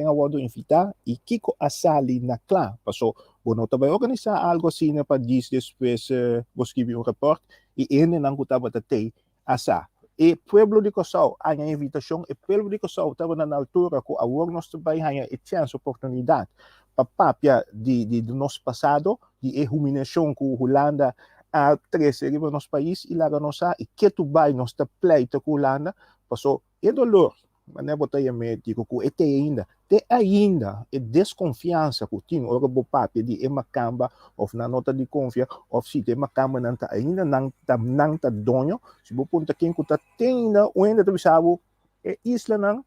eu invitar e que a sali na clá. Passou, bom, também organizar algo assim para diz depois, vou escrever report e ele não estava até a sa. E pueblo de Cossau, a invitação, e pueblo de Cossau estava na altura que a work nós também tinha essa oportunidade para papia do nosso passado, de ruminação com a Holanda a 13 no nosso país e lá nós e que tu vai nós está pleito com a Holanda, passou e dolor, mas não botar médico que ainda é desconfiança que tinha ora bo papia de macamba ou na nota de confiança ou se de macamba não tá ainda não tá donho se bo ponta quem que tá tendo ainda tu sabe é isla não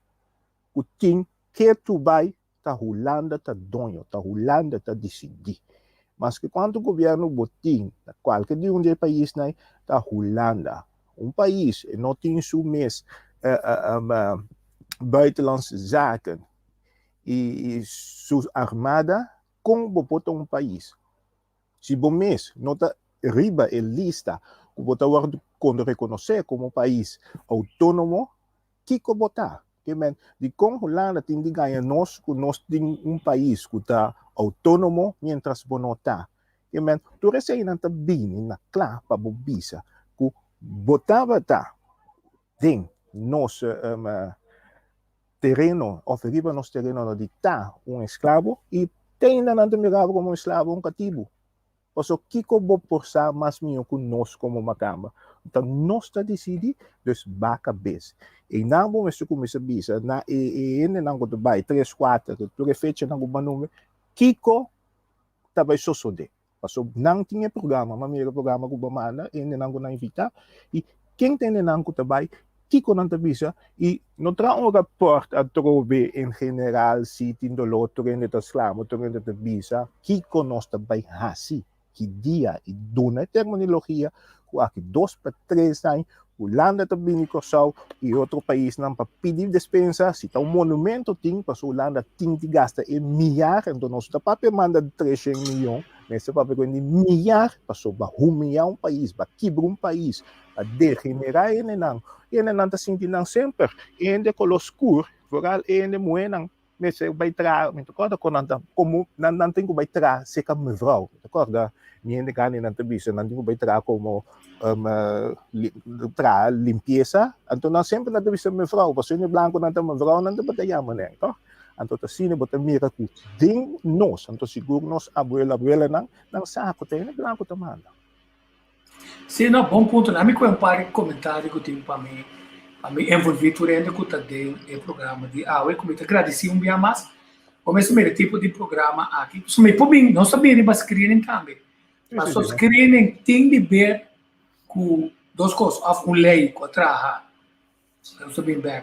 que tem que tu vai tá Holanda tá donho tá Holanda tá decidir mas que quando o governo botin qualquer de um país né tá Holanda país não tem seu mês buitenlandse zaken e sua armada com botar país. Se bom mês nota riba e lista que botar quando reconhecer como país autônomo, que botar? Que men de com Holanda tem de ganhar nós tem país que está autônomo, mientras bonota. Que men tu recém não tá bem na clá para bobisa que botava tá tem nosso terreno, oferiva nosso terreno de tá escravo e tem ainda não te mirava como escravo cativo. Paso kiko bo porsa mas minho com nós como macamba. Então nós está decidi dus baka bes. E não vamos começar bisa na não go vai 3 4 tu refete na go banume kiko tabai sosode. Paso não tinha programa, mas meu programa go bamana e não go na invita e quem tem não go tabai Kiko não bisa e não traz rapport a trobe em geral se tem dolor torrente da slamo torrente da bisa Kiko nós também hasi que dia e dona terminologia o aqui 2 para 3 anos o Holanda também corção e outro país não para pedir dispensa se tá monumento tem para o Holanda tem de gasta em milhar então nós tá para manda 300 milhões mas se para em milhar para humilhar país para quebrar país para degenerar ele não está sentindo sempre ainda com o escuro vooral ainda moenan mas vai tra me recorda quando como não tem que vai tra se que mevrouw recorda ainda ganha não tambisa não tem que vai tra como tra limpeza então não sempre não tambisa mevrouw você não branco não também mevrouw não também tem mané então então assim bota mira com ding nós então seguro nós abuela não saco tem branco também. Sim, não, bom ponto. Não me compare comentário que eu tenho para mim envolvido ainda com o programa de eu como te agradeci dia mais. Como esse tipo de programa aqui, isso me por mim, não sabia nem para screening também. Mas o screening tem de ver com 2 coisas, lei com a traha. Eu sabia bem,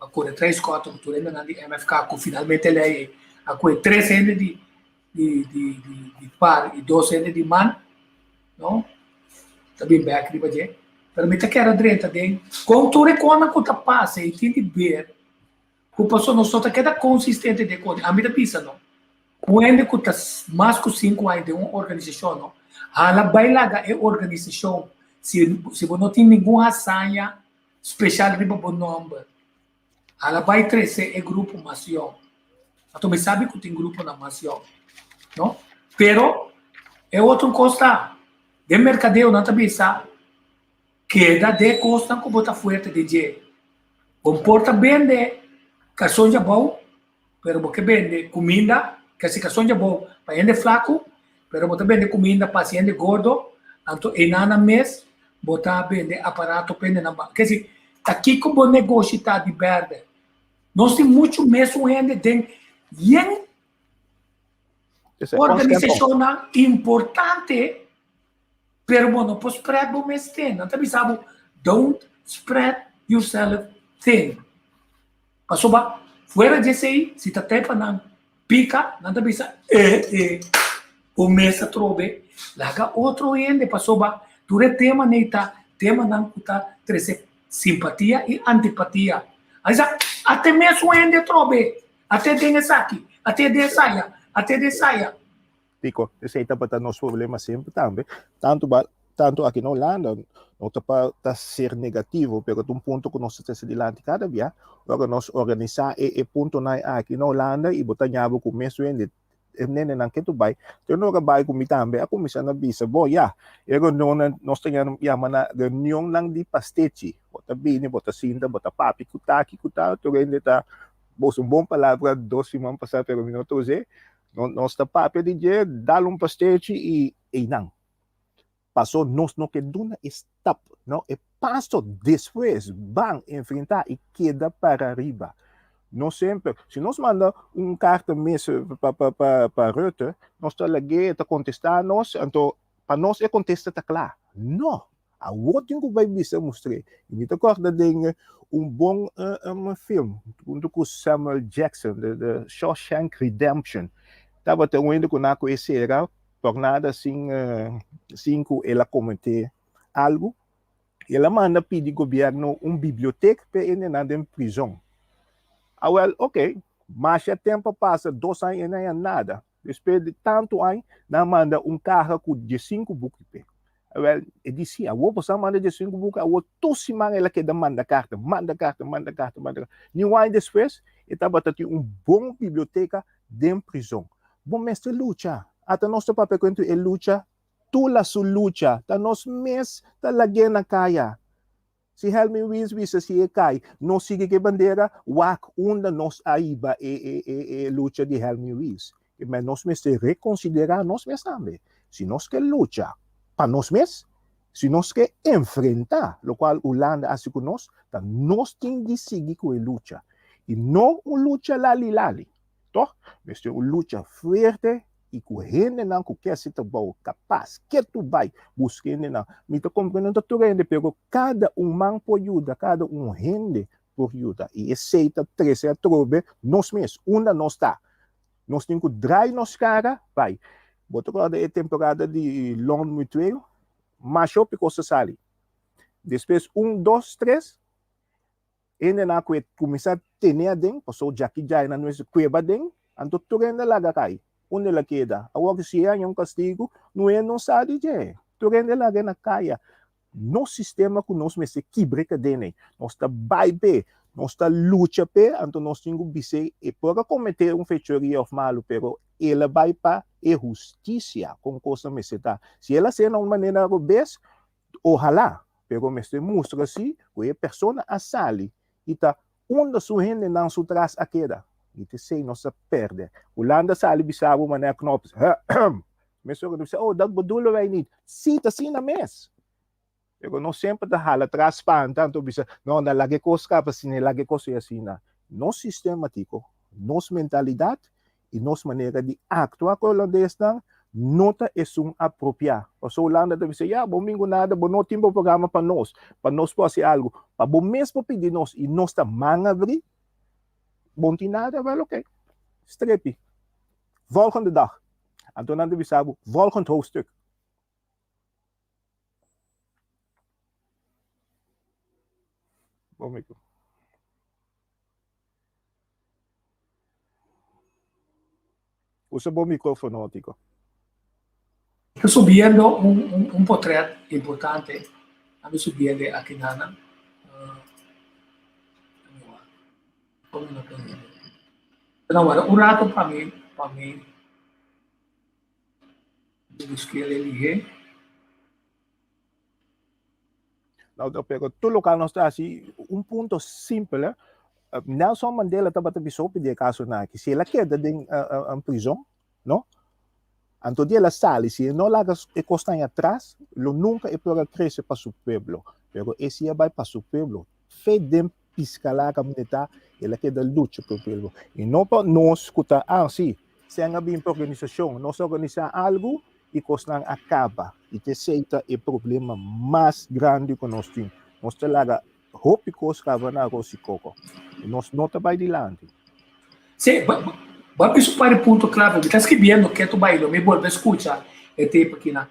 a cor 3 4 tu ainda não de MFK com finalmente lei, a cor 3 ainda de par e 2 ainda de man, não? Também bem aqui para permita que era direita dele com tu recona com a passa e tem de ver o pessoa não só queda consistente de coisa a mim da pisa não quando que mais que 5 anos de uma organização não ela vai lá é organização se não tem nenhuma sanha especial de bom nome ela vai crescer é grupo macio então me sabe que tem grupo na macio não pero é outro costa de mercadeo não também sabe queda de costa com bota fuerte de je comporta bem de cação já bom pero porque vende comida que se cação já bom para gente flaco pero bota vende comida para gente gordo então enana mês bota vende aparato pende na que se aqui como negócio está de verde nós temos muito mesmo gente tem bien organização importante pero não pode spread o mesmo thing. Não também sabe, don't spread yourself thin. Passou ba, fora disso aí, se tá tempo não pica, não também sabe, o mesmo trobe, larga outro ainda, passou ba, dure tema neita, tema não cuta, trazer simpatia e antipatia. Aí até mesmo ainda trobe, até tem essa aqui, até de saia. Pico, receita para nosso problema sempre também. Tanto aqui na Holanda, não está para ser negativo, pero um ponto que nós estamos adiante cada dia, agora nós organizar e ponto aqui na Holanda e botar nhabo com mesmo ainda nene nang keto bay to no bay kumitambe ako misa na bisa bo ya ego no nós tenhamos yamana reunião nang di pastechi bota bini bota sinda bota papi kutaki kuta to ainda tá bom palavra doce man passar pelo minuto ze nós tá papi de je dá pastechi e não passou nós no que duna stop no e passo depois van enfrentar e queda para arriba. Não sempre. Se nós manda carta mesmo para Rutte, nós está lá a contestar nós, então para nós é contesta tá claro. Não. A outra que vai me mostrar. E me recorda de bom filme, com Samuel Jackson, The Shawshank Redemption. Tava tendo com a conhecer, por nada assim, ela comentou algo. Ela manda pedir governo biblioteca para ele não em prisão. Well, ok, mas o tempo passa, 2 anos e não é nada. Depois de tanto ano, não manda carro com 5 bucos. Well, ele disse, eu vou passar manda 5 bucos, eu vou toda semana ela quer manda carta. E um ano depois, ele estava tendo bom biblioteca de prisão. Bom mestre luta. Até nós estamos para quando ele luta, toda a sua luta, tá nós mesmos, tá lá na caia. Se Helmi Wies se cai, não siga que bandeira, wak onda nós aiba luta de Helmi Wies. Mas nós mesmos reconsiderar nós mesmos também. se nós que luta para nós mesmos, se nós que enfrentar, o qual Holanda assim com nós temos de seguir com a luta. E não uma luta lali, tá? Mas uma luta forte e com gente não que quer ser capaz, que tu vai buscar não. Me tô compreendendo tudo ainda, pero cada man por ajuda, cada gente por ajuda. E aceita três a trobe, nós mesmos, nós está. Nós temos que draaien nos cara, vai. Bota agora a temporada de loan mutual, mas eu pico sali. Depois 1, 2, 3, ainda na que começar a ter dentro, passou já que já na nossa cueva dentro, então tudo ainda lá cai. Onde ela queda? Agora se há um castigo, não sabe de. Tudo ainda lá na caia. No sistema que nós me se quebra dentro, nós está bem, nós está luta pe, então nós temos que ser e para cometer fechoria ou malo, pero ela vai para a justiça com coisa me se tá. Se ela ser de uma maneira obesa, ojalá, pero me se mostra assim, que a pessoa a sali e tá onde sua gente não se traz a queda. E te sei nós perde. Holanda sali bisabo maneira knops. Me só que oh, dat bedoelen wij niet. Zie assim na mes. Eu não sempre da hala transparente, tanto bisa não na lage coisa para se lage coisa assim na. Nosso sistemático, nossa mentalidade e nossa maneira de actuar com o holandês nota é apropriar. O so Holanda deve dizer, ja, domingo nada, bom não tem programa para nós fazer algo, para bom mesmo pedir nós e nós tá mangabri, bom tem nada, wel oké, streepje. Volgende dag. En toen hadden we samen, volgend hoofdstuk. Usa bom micrófono, Tico. Estoy subiendo un portrait importante. Estoy subiendo aquí, Nana. Pero un rato para mí, busquei ele. Nou, pero tu local não está assim, ponto simples. Nelson Mandela estava bisop de caso na que se ela queda em prisão, não? Então ela sai, se não larga e costa atrás, lo nunca é para crescer para o povo. Pero esse vai para o povo, fedem piscar a comunidade, ela queda luta para o povo. E não para nós que está assim, se há uma organização, nós organizar algo e costa acaba. E te aceita o problema mais grande que nós temos. Nós te larga roupa que vai na roça coco. E nós não está bem adiante. Sim, vamos para o ponto clave. Está escrevendo que tu bailo, me volve a escutar. É tempo aqui, né?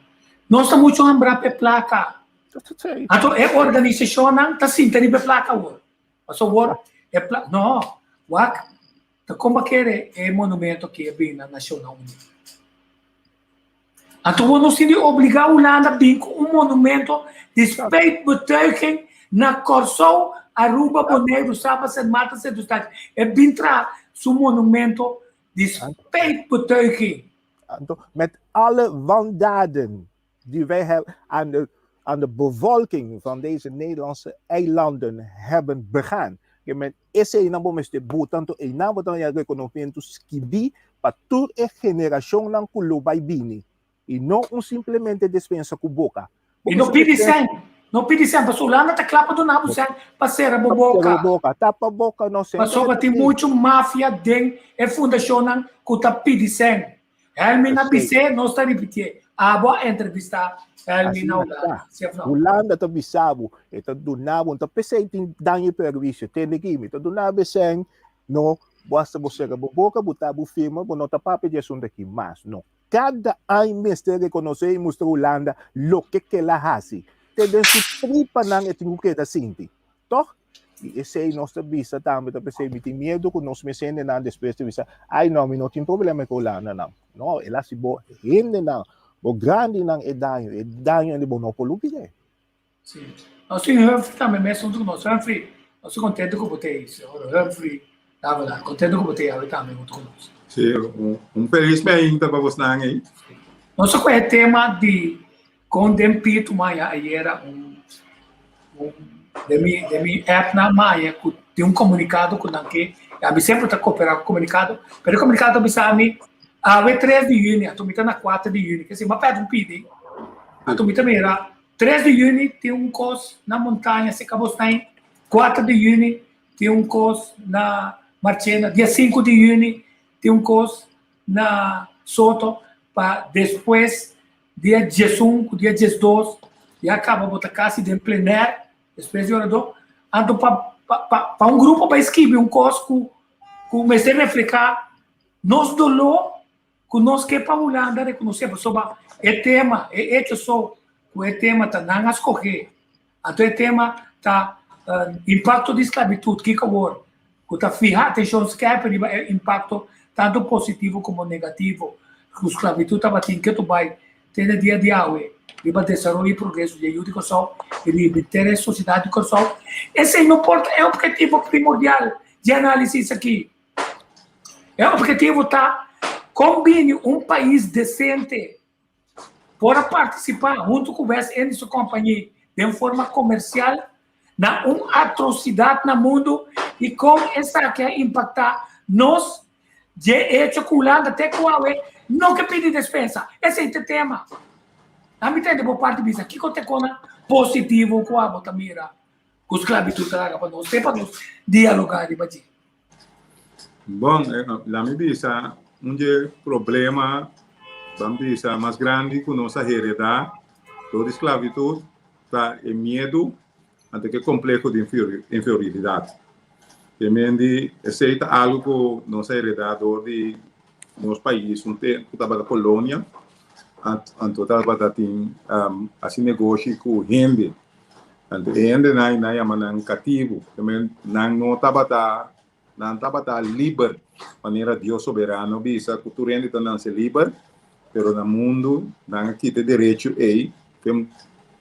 Nós estamos muito lembrar para placa. Então, é organização, não está sim, tem placa hoje. Mas agora, é placa. Não, wak. Tá como que é monumento que é bem na Nacional Unida. Então, nós temos que obrigar a Holanda a vir com monumento de spijtbetuiging na Corso, Aruba, Bonaire, Sabas en Matas en Estado. É bem zo'n monumento de spijtbetuiging. Met alle wandaden die wij hebben aan de bevolking van deze Nederlandse eilanden hebben begaan. Met esse inabo meste botanto inabo dan ya reconhecimento skibi para toda a geração nan kulo by bini. E não simplesmente dispensa com boca. E não pede sangue. Não pede sangue. Mas Holanda está clapa do nabo sangue para ser a boca. Tapa a boca, não sei. Mas só tem muito máfia dentro da fundação que está pedindo sangue. Ele na BC, não está repetindo. A boa entrevista, ele na Holanda. Holanda está bisabo. Está do nabo. Está pensando em dar serviço. Tem que ir. Está do nabo sangue. Não. Basta você a boca, botar a firma, não está para pedir isso daqui. Mas não. Cada ano mestre reconhecer e mostrar Holanda o que ela faz. Tem dentro tripa não é tinha que dar sinti, toh? E esse aí nossa vista também tá pensando tem medo que nós me sente na depois de vista. Ai não tem problema com Holanda não. Não, ela se bo rende não, o grande não é danho de monopólio que Sim. Nós temos Humphrey também mesmo do nosso Humphrey. Nós estamos contentes com vocês. Humphrey, tá vendo? Contente com vocês também muito conosco. Sim, feliz bem para você aí. Nosso tema de condempito Maia aí era de minha app na Maia que tem comunicado com que a sempre está cooperando com comunicado, mas o comunicado bisa ami Há 3 de junho, a tomita na 4 de junho, que se uma pede um pide. A tomita mira, 3 de junho tem um cos na montanha, se acabou em 4 de junho tem um cos na Marchena, dia 5 de junho tem um cos na Soto, para depois, dia 15, dia 12, e acaba botar casa de plenário, depois de orador, ando para um grupo para escrever um cos com o mestre refletir nos dolor, que nós que para Holanda reconhecer sobre o tema, é só que o tema está não escolher, então o tema está impacto de esclavitud, que agora, que está fijar atenção que é impacto tanto positivo como negativo, que a esclavitud está batendo que tu vai ter dia a dia, para desenvolver e progresso de ajuda que só e ter a sociedade que só, esse não importa, é o objetivo primordial de análise aqui. É o objetivo tá combine um país decente para participar junto com essa companhia de forma comercial na uma atrocidade no mundo e como essa quer impactar nós de hecho que Holanda até que não que pedir dispensa. Esse é o tema. A mim tem por parte disso aqui que tem coisa positivo com a bota mira. Com esclavitud para nós, para nós dialogar e bater. Bom, lá me diz, problema, vamos dizer, mais grande que nossa heredade, toda esclavitud, tá é medo, até que complexo de inferioridade. Também aceita algo que nossa heredade de nosso país, um tempo estava na colônia, então estava assim negócio com rende, então rende não é um cativo, também não estava livre, maneira Deus soberano, bisa que rende não se livre, pero no mundo não quita direito aí, tem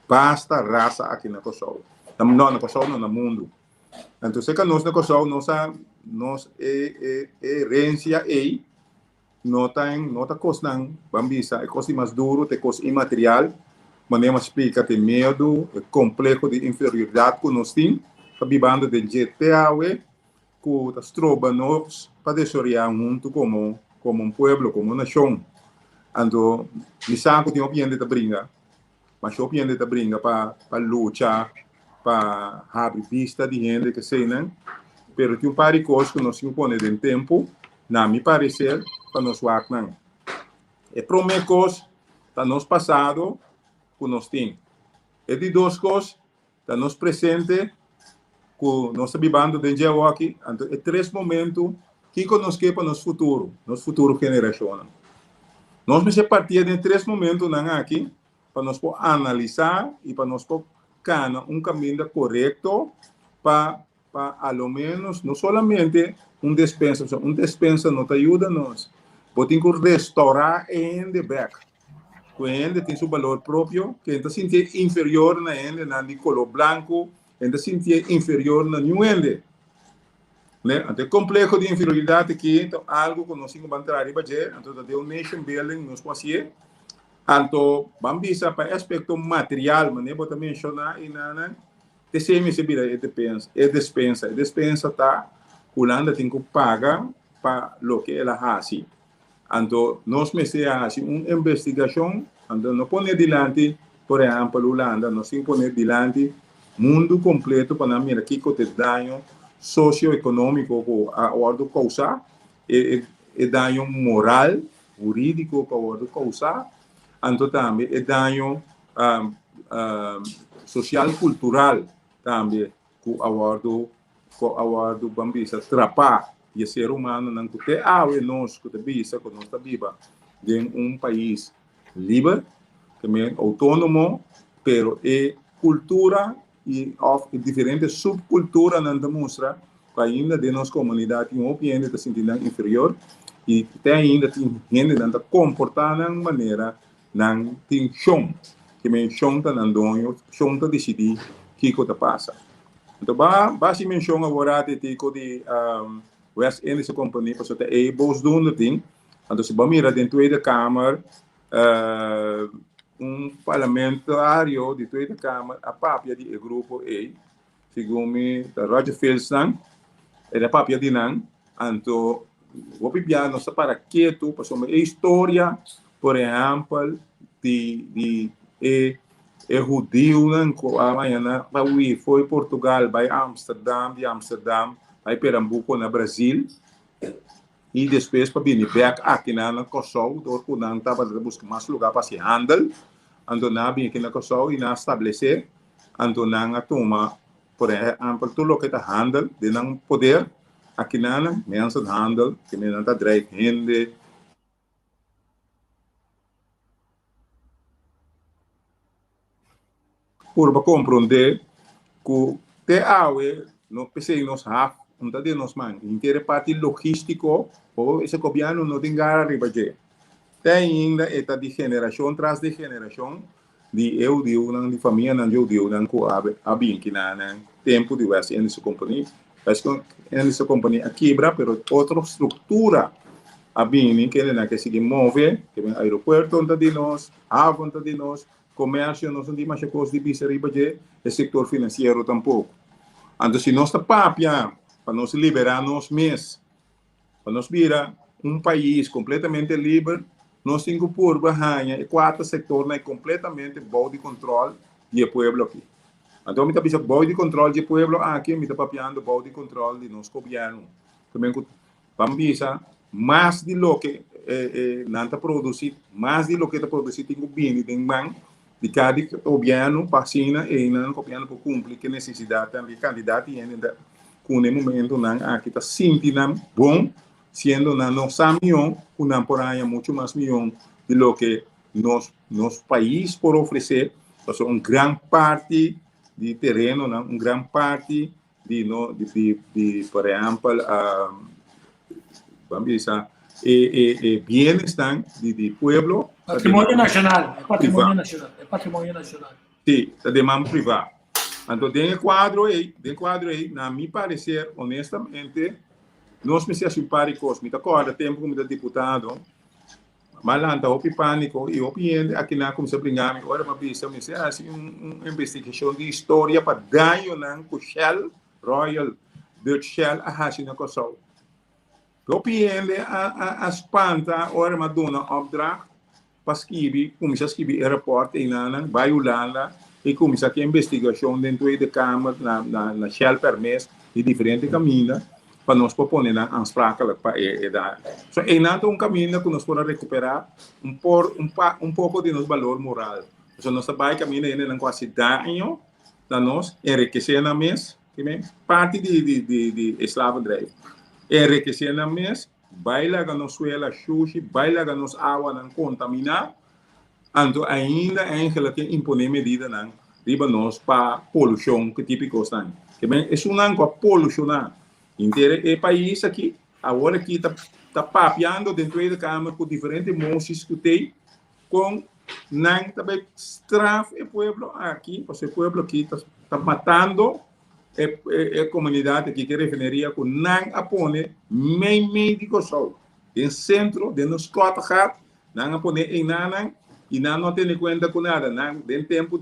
basta raça aqui na Kosovo, não na Kosovo não no mundo. Então se que nós na Kosovo nós herência aí não tá costando, vamos é coisa mais duro, é coisa imaterial, maneira explica tem medo, é complexo de inferioridade que nós temos, que vivendo de GTA, que está trobando nós para desorientar junto como um pueblo, como uma nação. Então, me sabe que tem opinião de brinca, mas a opinião de brinca para lutar, para abrir vista de gente que sei, né? Pero tem um par de coisas que nós temos que pôr em tempo, na me parecer, para nós fazer. É primeira coisa, está nos passado, que nós temos. É de duas coisas, está nos presente, que nós estamos vivendo de aqui. Então, é 3 momentos que nós queremos para nosso futuro geração. Nós precisamos partir de 3 momentos aqui, para nós analisar e para nós cana um caminho correto para ao menos, não somente dispensa não te ajuda nós, mas tem que restaurar ainda back, que ainda tem seu valor próprio, que ainda se sente inferior na ainda na de color branco, ainda se sente inferior na nenhum ainda. Né? Então, complexo de inferioridade aqui, então, algo que nós temos que entrar para fazer, então, da nation building, nós fazer. Então, vamos ver para aspecto material, mas eu também mencionar e nada, TCM se vira é dispensa tá, Holanda tem que pagar para o que ela faz. Então, nós merecemos uma investigação, então, não põe adiante, por exemplo, Holanda, nós temos que pôr adiante mundo completo para não mirar que tem dano socioeconômico que a ordem causa, e dano moral, jurídico que a ordem causa, então também é dano social cultural também que a ordem vamos atrapar e ser humano não ter nós que nós estamos vivendo em país livre, também autônomo, pero é cultura e diferentes subculturas não demonstra que ainda de nossa comunidade tem uma opinião de sentir inferior e tem ainda tem gente que está comportando de maneira não tem chão, que me chão está andando, chão está decidir o que está passando. Então, basicamente, chão agora de West Indies Company, para ter aí bons donos tem. Então, se vamos mirar dentro da Câmara, parlamentário de toda a Câmara, a papia de grupo A, segundo Roger Filson, é a papia de Nan, então, o piano está para quieto, para uma história, por exemplo, de judeu, amanhã foi Portugal, vai Amsterdam, de Amsterdam, vai Pernambuco, na Brasil, e depois para vir aqui na Kosovo, o não estava buscando mais lugar para se handel, então na vim aqui na Kosovo e na estabelecer, então na toma, por exemplo, tudo o que está handel, de não poder, aqui na mensa handel, que não está drive gente, por compreender que te awe no pensei nos haf onde de nos man inteira parte logístico ou esse governo não tem gara riba je tem ainda eta de geração tras de geração de eu de uma de família não eu de uma com a que na tempo de West End Company acho que essa companhia quebra pero outra estrutura a bem que ele que se move que vem aeroporto onde de nós havon onde de nós comércio não são de mais coisas de biseriba de o setor financeiro tampouco. Então se nós tapapia para nós liberar nós mesmos, para nós virar país completamente livre, nós temos que pôr barranha e 4 setores completamente bom de controle do povo aqui. Então me está pensando bom de controle do povo aqui, me está papiando bom de controle de nosso governo. Também vamos pensar mais de lo que não está produzido, mais de lo que está produzido tem bem tem banco de cada governo vacina e não governo para cumprir que necessidade também candidato e ainda com o momento não aqui está sentindo bom sendo na nossa milhão uma por aí muito mais milhão de lo que nosso país por oferecer então grande parte de terreno não grande parte de por exemplo vamos dizer bienestar de pueblo patrimônio nacional é patrimônio nacional sim da demanda privada então tem quadro aí na me parecer honestamente nós me se pare cos me tá corda tempo como deputado malanta o pânico e o piende aqui na como se brincar agora para pensar me se assim investigação de história para ganho na Shell Royal Dutch Shell a hasina Kosovo o piende a espanta ora madonna opdracht para escrever começar a escrever aeroporto e na vai Holanda e começar a investigação dentro da Câmara na Shell permess de diferentes caminhos para nós propor na fraca para dar so é nada caminho que nós podemos recuperar pouco de nosso valor moral so nossa vai caminho ainda quase daño da nós enriquecer na mês que parte de escravo drive enriquecer na mês baila a nos suela sushi baila a nos água não contaminar então ainda é que impõe medida não riba nós para poluição que típico está que bem é uma coisa polucionar inteiro o país aqui agora aqui tá papiando dentro da Câmara com diferentes moços que tem com não também strafe o povo aqui porque o povo aqui tá matando a comunidade aqui que refineria com não apone meio médico só em centro de nos cotar não apone em nada e não tem conta com nada não tem tempo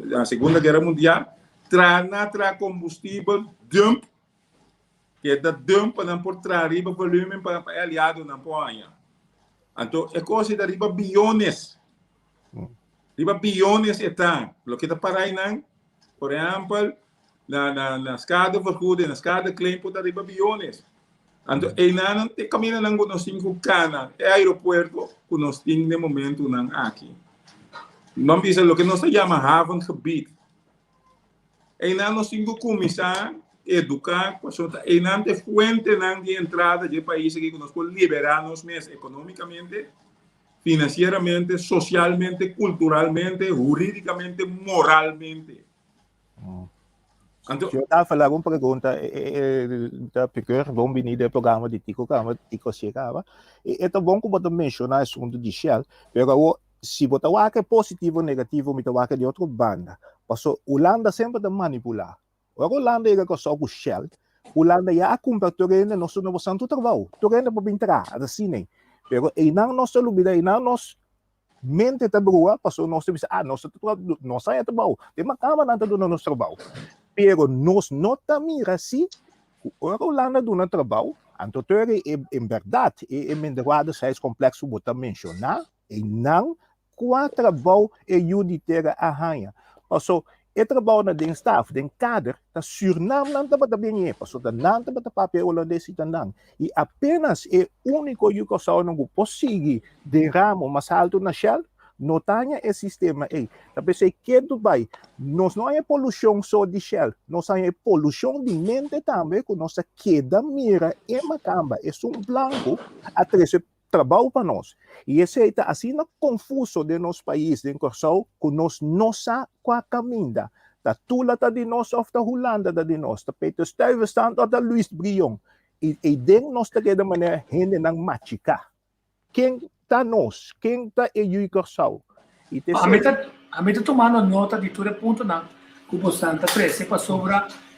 da Segunda Guerra Mundial tra combustível dump que é da dump não por trás riba volume para aliado não ponha então é coisa da riba bilhões está o que está para aí não por exemplo na escada vergoede na escada claim por riba bilhões então e não tem caminho não nos 5 cana é aeroporto que nós temos de momento não aqui não bisa o que nós chama havengebied e não nós temos que começar educar, e não tem fuente de entrada de países que nós podemos liberar-nos mesmos economicamente, financieramente, socialmente, culturalmente, juridicamente, moralmente. Eu estava falando uma pergunta da Picur, bom venir do programa de Tico chegava, e é tão bom que você mencionar o assunto de Shell, mas se você vai positivo ou negativo, você vai de outra banda, porque a Holanda sempre te manipular. A Holanda é que só o Shell. A Holanda já cumpre terreno, nós não vamos trabalhar. Terreno para entrar, assim nem. Pero e não nós lubida, e não nós mente tá boa, passou nós temos nós sai trabalho. Tem uma cama não tá do nosso trabalho. Pero nós não tá mira se a Holanda do nosso trabalho, Antotere, em verdade, e minderade sais complexo bota mencionar, e não qua trabalho e judiciária arranha. Passo, e trabalho na den staff, den kader, da Suriname não tá bata bem, passo, da não tá bata papel holandês e não. E apenas é único que eu só não consigo derramo mais alto na shell, não tenha esse sistema aí. Talvez é que Dubai, nós não é poluição só de shell, nós é poluição de mente também, que nós queda mira e macamba, é um blanco a trazer trabalho para nós. E esse é assim não confuso de nosso país, de Corsau, que nós não sabemos qual caminho. Da Tula da de nós, ou da Holanda da de nós, da Peter Stuyvesant ou da Louis Brion. E dentro nós da maneira, gente não machica. Quem está nós? Quem está em Corsau? A mim está tomando nota de todo ponto, não. Que você está presente para sobre,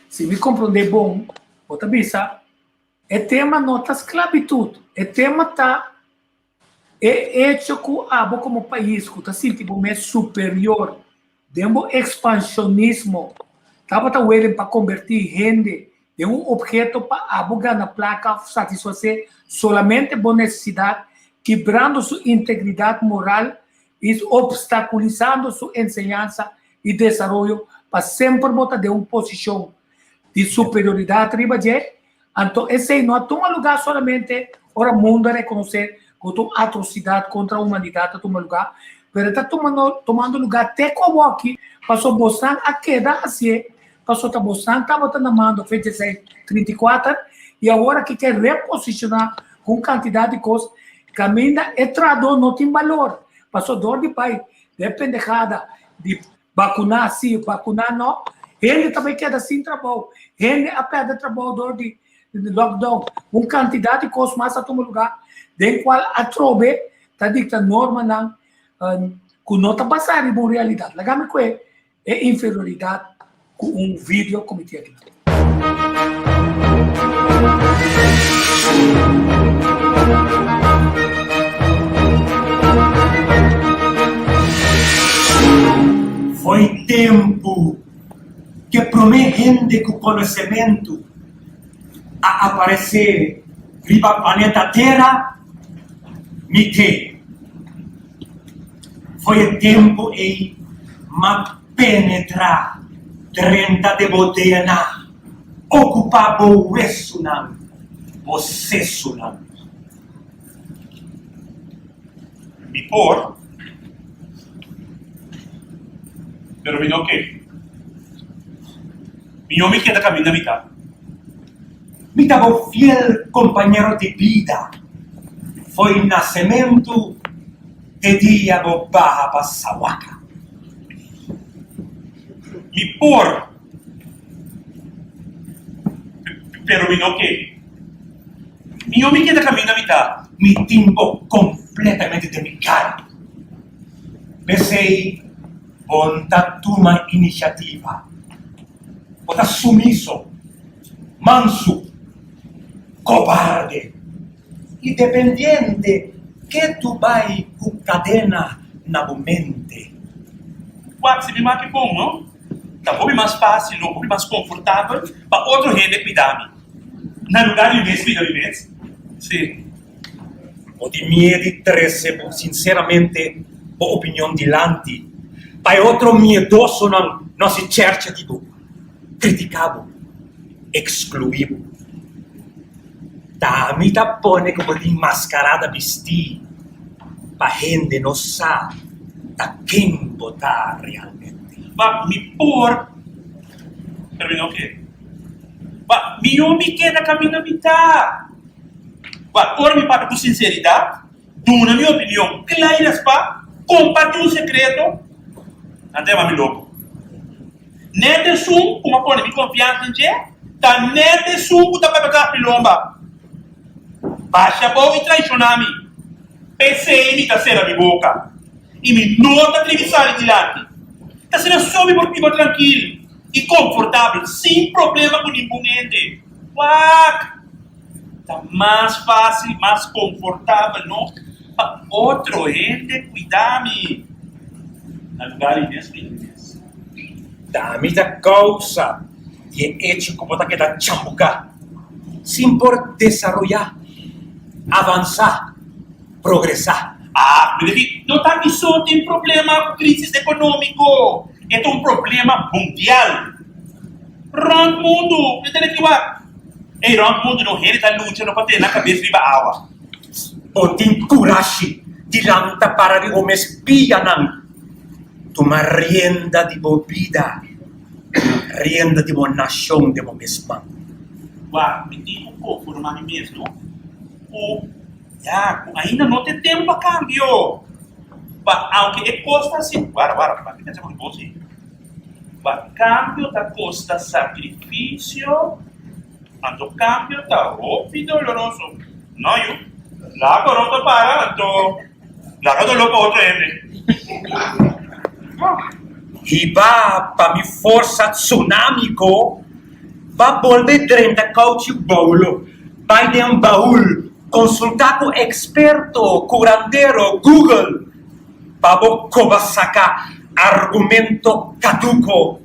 se me compreender bom, outra bisa, é tema nota esclavitud, é tema tá é hecho que abo como país que está sentindo mais superior, demo expansionismo, estava tá willing para convertir gente de objeto para abo ganhar placa, satisfazer solamente boa necessidade, quebrando sua integridade moral e obstaculizando sua enseñanza e desenvolvimento para sempre botar de uma posição de superioridade arriba de. Então, esse não toma lugar solamente para o mundo reconhecer que a atrocidade contra a humanidade toma lugar, mas está tomando lugar até como aqui, passou Bolsonaro a queda assim, passou a Bolsonaro, estava botando a mão do 34, e agora que quer reposicionar com quantidade de coisas, que ainda é trador, não tem valor. Passou dor de pai, de pendejada, de vacunar sim, vacunar não, ele também queda sem trabalho, ele a perda de trabalho, dor de lockdown, uma quantidade de coisas mais a tomar lugar, de qual a trove está dicta norma não, que não está passando em boa realidade. Lagame que é inferioridade com vídeo como tinha aqui. Foi tempo que promete com conhecimento a aparecer riba planeta Terra, mite. Foi tempo em ma penetrar 30 de botena, ocupar o resonam, o sessunam. Mi por, pero mi no que. Mi homem queda caminho da mitad. Mi tavo fiel compañero de vida. Foi nascimento de dia barra passawaca. Mi por, pero mi no que. Mi homem queda caminho da mitad. Mi timbo completamente de mi cara. Pensei, bonta tuma iniciativa. Bota sumiso, manso, cobarde, independiente, que tu vai com cadena na mente. Ué, se me mate bom, não? Tá bom mais fácil, não mais confortável, para outro gente cuidar-me. Na lugar de vez, vida de vez. Sim. O de medo trece, sinceramente, a opinião de Lanti. Para outro miedoso não se cerca de boca. Criticado, excluído. Da me pone como de mascarada vestir, para gente não sabe a quem botar realmente. Va, mi por, pero não que. Va, mi homem queda caminho da mitad. Va, ora me paga com sinceridade, dou minha opinião clara, para compartilhar um secreto, até vai me louco. Nete sum, como pode me confiança em você, tá nete sum que tá para pegar pilomba. Baixa bom e traicionar-me. PCM tá sendo a minha boca. E me nota televisão adiante. Tá sendo só me motivo tranquilo e confortável, sem problema com ninguém. Uac! Tá mais fácil, mais confortável, não? Para outro gente cuidar-me. Na lugar desse. Da muita causa e ético botar que dá chambuca. sim por desarrollar, avançar, progressar. Ah, Frederico, não está aqui só tem problema crise econômico. É um problema mundial. Rond mundo, você tem que ir. Ei, rond mundo não rende da luta, não pode ter na cabeça viva água. O tem coragem de lança para de homem espia não. Toma rienda de boa vida, rienda de boa nação de boa mesma. Uau, me diga pouco no mim mesmo. Ainda não tem tempo para câmbio. Aunque é custa assim, para que tem muito assim. Cambio da custa sacrifício, anto cambio da roupa doloroso. Não, eu lá não para, anto lá não para outro ende. E va para mi força tsunamico, va volver 30 coach bolo, vai de baúl, consultar com experto, curandeiro, Google, para sacar argumento caduco,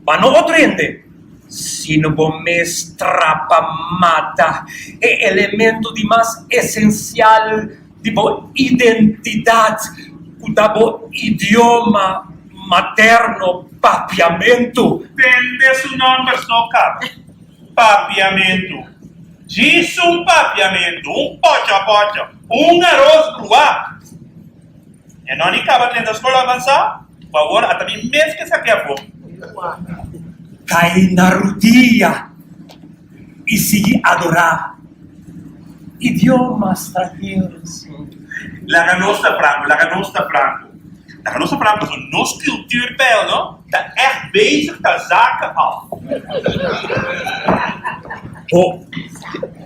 mas não aprende. Se não me strapa mata, é elemento de mais essencial de boa identidade, da boa idioma materno, papiamento. Tende su nome soca. Papiamento. Diz papiamento, pocha, arroz cruá. E não acaba tendo a escola avançar? Por favor, até mim mesmo que isso aqui é bom. Cai na rodilha e se adorar. Idiomas estrangeiros. La nostra Franco. La nostra Franco is een nos cultuurpeil, no? Dat echt bezig te zaken af.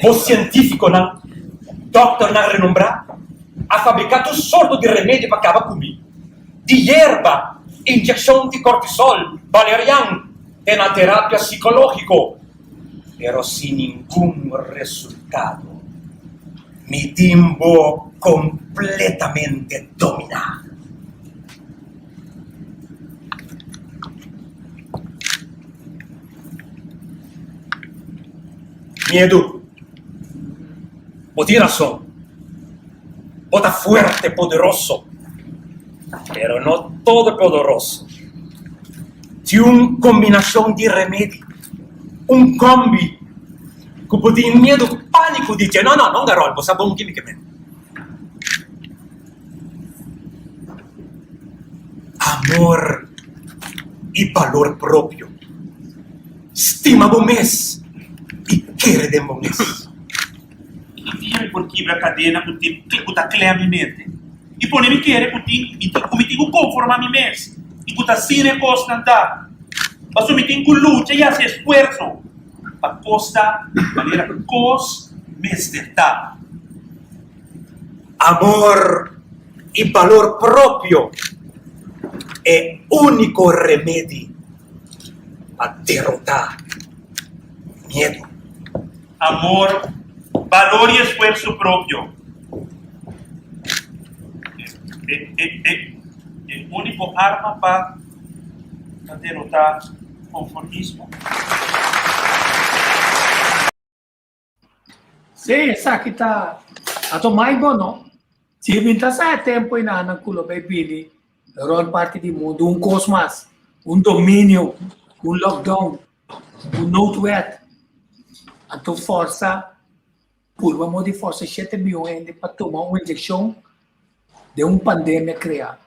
O científico, não? Doctor não renombrar, ha fabricato sorto de remédio para acabar comigo. De erva, injeção de cortisol, valerian, e na terapia psicológica. Pero sem nenhum resultado. Me timbo completamente dominado. Miedo. O tiene razón. O está fuerte, poderoso. Pero no todo poderoso. Tiene una combinación de remedio. Un combi. Que pode ter medo, pânico, dice, não, garoto, você é bom quimicamente. Amor e valor próprio. Estima bom mês e querer de bom mês. E tinha por quebrar a cadena por ter claramente. E por nem querer por ter cometido conforme a mim mesmo. E por estar sem constantar. Mas eu me tenho que lutar e fazer esforço. A costa maneira cosmesteta. Amor e valor próprio é único remédio para derrotar medo. Amor, valor e esforço próprio. É o único arma para derrotar conformismo. Sim, essa aqui tá. A tomar bom, não? Se vinta sai tempo e na culo bebili, ron parte do mundo, cosmos, domínio, lockdown, noteworthy. A tua força, por uma de força 7 milhões para tomar uma injeção de pandemia criada.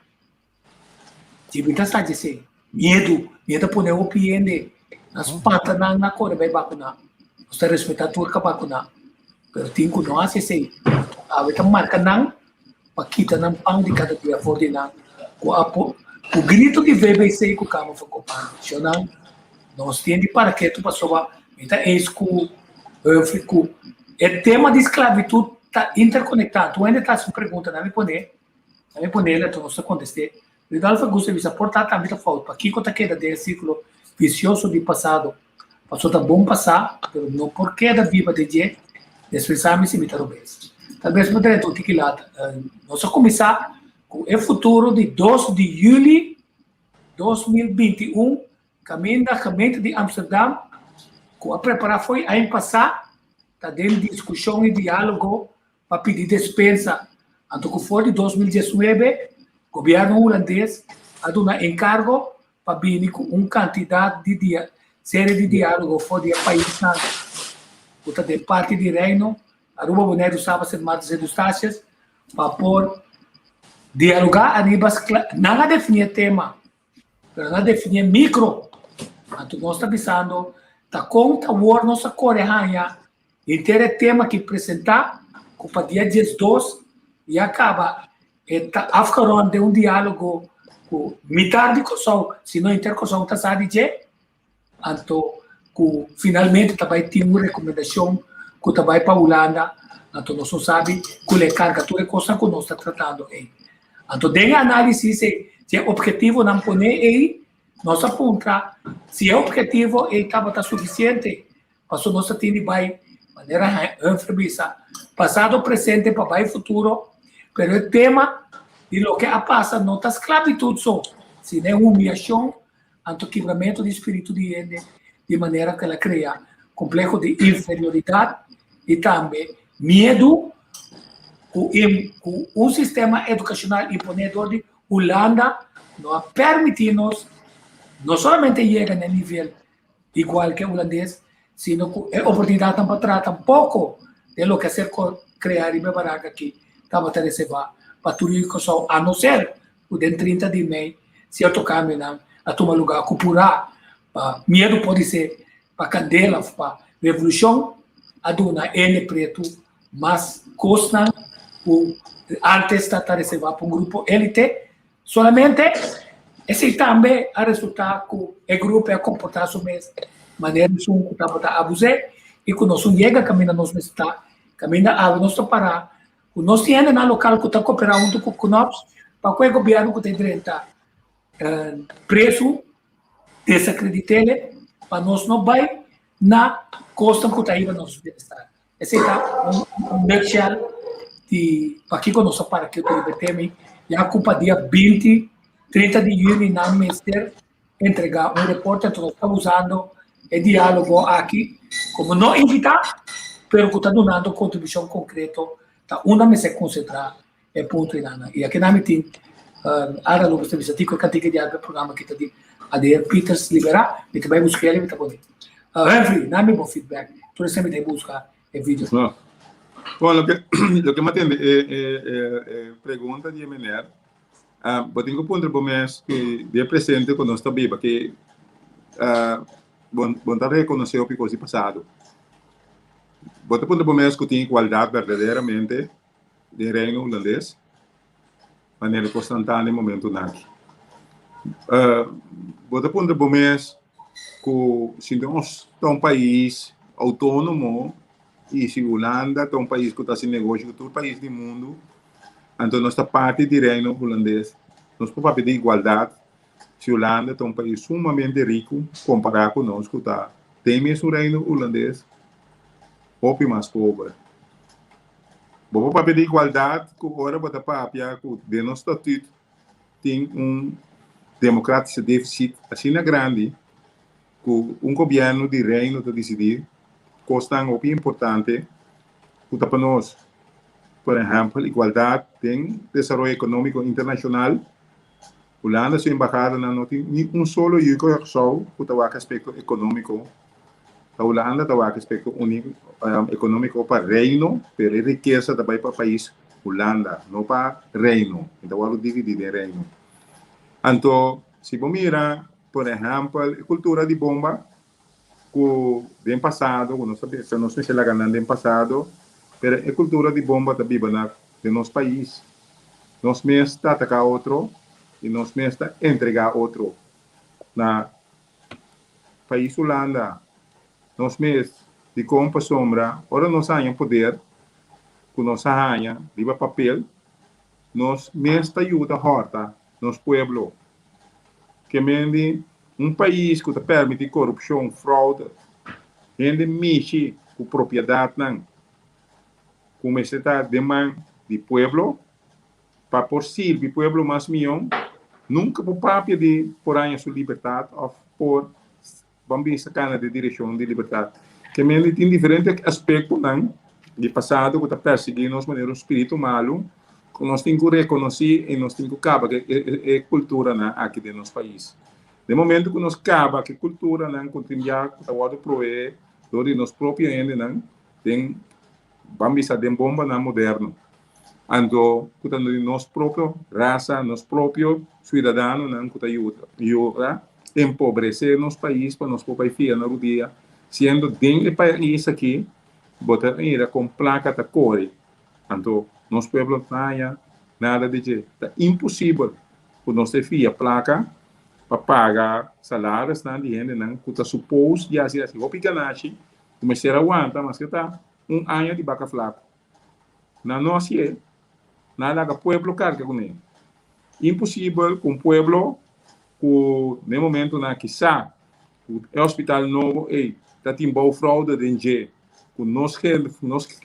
Se vinta sai dizer, medo por não opiende, nas patas na cor vai vacunar, você respeitar tudo que vacunar. Pero tinko no hace se awet marca não para kita ng pang di cada dia for dinang o grito de BBC ko kamo fa kopano não nós tende para que tu passou então esco fico é tema de esclavitud tá interconectado tu ainda tá se pergunta na me poner lá tu não se conteste legal foi gosto de se portar também tá falta para que tá queda de ciclo vicioso de passado passou tá bom passar pero não por queda viva de dia expressar-me se imitar o bem. Talvez poderia ter que lá, nós vamos começar com o futuro de 2 de julho de 2021, caminho da caminho de Amsterdam, com a preparar foi a passar, está dentro de discussão e diálogo para pedir dispensa. Então, que foi de 2019, o governo holandês ha dado um encargo para vir com uma quantidade de série de diálogo fora do país. Puta de parte do reino, a Aruba Boneiro estava sendo mais de taxas para por dialogar a nível, não definir tema, mas não definir micro. Então, nós estamos pensando, tá conta o nossa coreana, inteiro tema que apresentar, para dia 12 e acaba, a ficar de um diálogo com metade de coisa, se não intercoção está sabe de, então, finalmente também tem uma recomendação que também para a Holanda, então nós não sabemos qual é a carga, toda a coisa que nós estamos tratando aí. Então, tem análise se é objetivo não pôr aí, nós aponta, se é objetivo e está suficiente, para nós ter vai maneira entrevista, passado, presente, para vai futuro, mas o tema de lo que passa não está esclavitud só, se não é humilhação, então quebramento do espírito de gente, de maneira que ela cria complexo de inferioridade e também medo com um sistema educacional imponedor de Holanda não permite-nos não somente chegar no nível igual que o holandês, sino que é oportunidade para tratar um pouco de lo que ser criar e preparar aqui estava a receber para tudo isso, a não ser o de 30 de maio, se eu tocar a tomar lugar, cupurar, medo pode ser para candela, para revolução, a dona N preto, mas custa o antes de receber para um grupo elite, solamente esse também a resultar que o grupo é comportar-se mesmo, maneira que estava a abusar, e que nós chega caminho nós está, caminho a nós parar, que nós temos na local que está cooperando junto com nós, para que o governo que tem direito preço desacreditele, para nós não vai na costa que está aí para nós bem-estar. Esse é um nutshell de para que nós para que eu tenho já a culpa dia 20, 30 de junho na ministério entregar um repórter que nós estamos usando e diálogo aqui como não invitar, pero que está dando contribuição concreta, tá uma me se concentrar é ponto e aqui na meeting ara logo se visita com cantiga de água programa que está de Adair Peters liberar e também buscar ele está bonito. Henry, dá-me bom feedback. Tu sempre tem buscar o vídeo. Bom, lo que me atende é pergunta de Emener. Eu tenho que ponto para mês que de presente quando está viva que bom tá reconhecer o pico passado. Bota ponto para mês que tem igualdade verdadeiramente de reino holandês. Maneira constante no momento naqui. Bota ponto para mês que se nós é um país autônomo e se Holanda é um país que está sem negócio com todo o país do mundo, então nós está parte do reino holandês. Nós podemos pedir igualdade se Holanda é um país sumamente rico comparado conosco, tá? Tem mesmo o reino holandês, ou mais pobre. Vamos pedir igualdade que agora bota papia que de nosso estatuto tem democrático déficit assim na grande que governo de reino está decidir custa algo importante que para nós, por exemplo, igualdade tem desenvolvimento econômico internacional. Holanda sua embajada não tem nenhum solo só que está a aspecto econômico. A Holanda está a aspecto econômico para reino, pero riqueza também para o país Holanda, não para reino. Então, eu dividir em reino. Então, se você mirar, por exemplo, a cultura de bomba, que bem passado, não sei se ela ganhou bem passado, mas a cultura de bomba também no nosso país. Nós mesmos atacar outro e nós mesmos entregar outro. Na país Holanda, nós mesmos, de compra sombra, ora nós temos poder, que nós temos de papel, nós mesmos ajuda a horta, nosso povo. Que mende país que permite corrupção, fraude, gente mexe com propriedade, como está demanda do povo, para por si, o povo mais milhão, nunca por papel de por aí sua liberdade, ou por vamos bisa kana de direção de liberdade. Que men tem diferente aspecto nan de passado que tá perseguindo nós maneira espírito malo, que nós temos que reconhecer e nós temos que acabar que é cultura na aqui de nosso país. De momento que nós acaba que cultura nan continua que tá o prover do de nós próprio ainda nan tem vamos bisa de bomba na moderno. Ando kutando de nós próprio raça, nós próprio cidadão nan kuta ajuda empobrecer nosso país para nós poder fiar na rodia, sendo dentro do país aqui botar ira com placa da cor. Então, nosso povo não nada de jeito. É impossível por nós ter fia placa para pagar salários na gente não que está suposto de assim assim. O picanache comecei a aguentar, mas que tá ano de vaca flaco. Na nossa é nada que o povo carga com ele. Impossível com o povo que no momento na que sa o hospital novo está tendo fraude de gente. Com nossa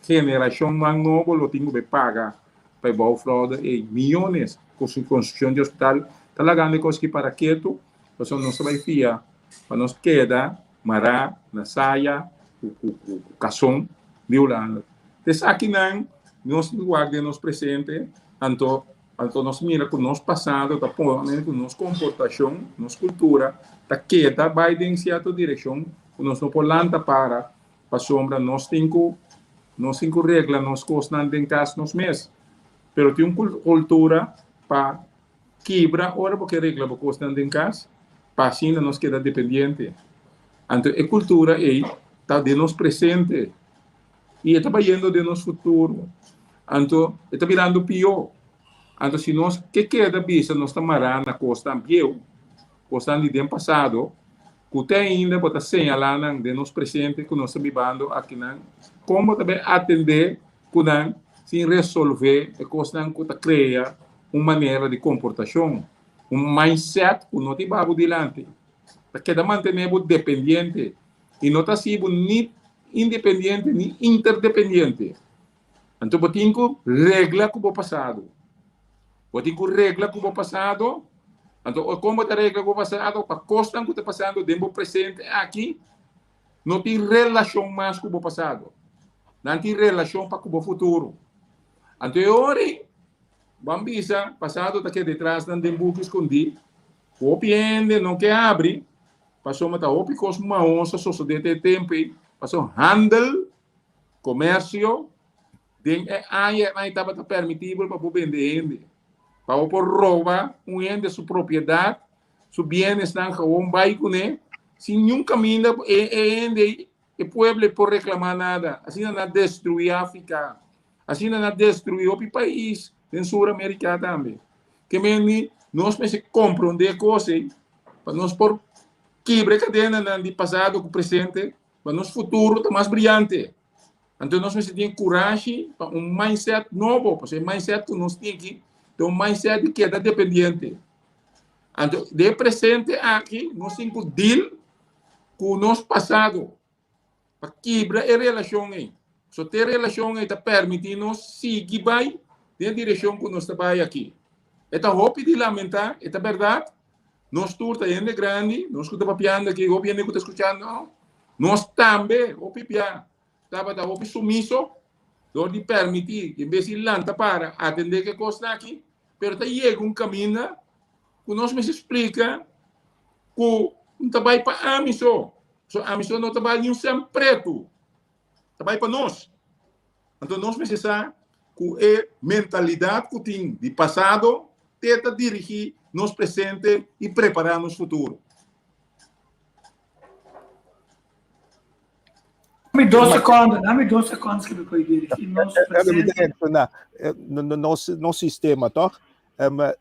geração mais nova, lo tenho que pagar para o fraude milhões com a construção de hospital. Está lagando coisas que para quieto, para nós vai fiar, para nós queda, mará, na saia, o cação, violando. Então, aqui não, nós guardamos nosso presente, então nós mira com o nosso passado, tá pondo com nossa comportação, nossa cultura, tá queda, vai em certa direção, nós não podemos para sombra, nós temos regras, nós costas em casa, nós mesmos. Pero tem uma cultura para quebrar, ora porque regra para costas em casa, para assim nós queda dependente. Então, a cultura está de nós presente e está indo de nosso futuro. Então, está virando pior. Então, se nós que queda bisa, nós estamos na costa ambiente, costa de tempo passado, que tem ainda para señalar de nós presente que nós estamos vivendo aqui, como também atender, sem resolver, a coisa que cria uma maneira de comportação, mindset que não te vai adiante, porque da manter dependente e não está sendo nem independente nem interdependente. Então, eu tenho regra com o passado. Eu tenho regra com o passado. Então, como a regra com o passado, para costa que está passando dentro do presente aqui, não tem relação mais com o passado. Não tem relação para com o futuro. Então, hoje, vamos ver, passado está aqui detrás de um buco escondido, o piende não quer abrir, passou a o picos uma onça, só de tempo, passou handel, comércio, aí estava permitido para vender. Para por roubar de sua propriedade, seus bens estão com bairro, sem nenhum caminho, o povo por reclamar nada. Assim não destruir a África, assim não destruir o país, em Sul-América também. Que nós precisamos compreender coisas, para nós por quebrar a cadena de passado com o presente, para nosso futuro estar mais brilhante. Então nós precisamos ter coragem para mindset novo, porque o mindset que nós temos aqui, então, mindset de queda dependente. Então, de presente aqui, nós temos que deal com o nosso passado. Para quebrar a relação aí. Se ter relação aí está permitindo nós seguir bem na direção que nós estamos aqui. É roupa de lamentar, é verdade. Nós todos estamos grande, nós estamos papiando aqui, o governo que está escutando, nós também, o pipiá, estava sumiso, de permitir, em vez de lanta para atender que coisa aqui, pero chega caminho que nós me explica que não trabalha para a missão. A missão não trabalha nem sem preto. Trabalha para nós. Então, nós precisamos que a mentalidade que tem de passado tenta dirigir nos presente e preparar nos futuro. Dá-me 12 segundos que eu vou dirigir nos presente. No sistema, toch?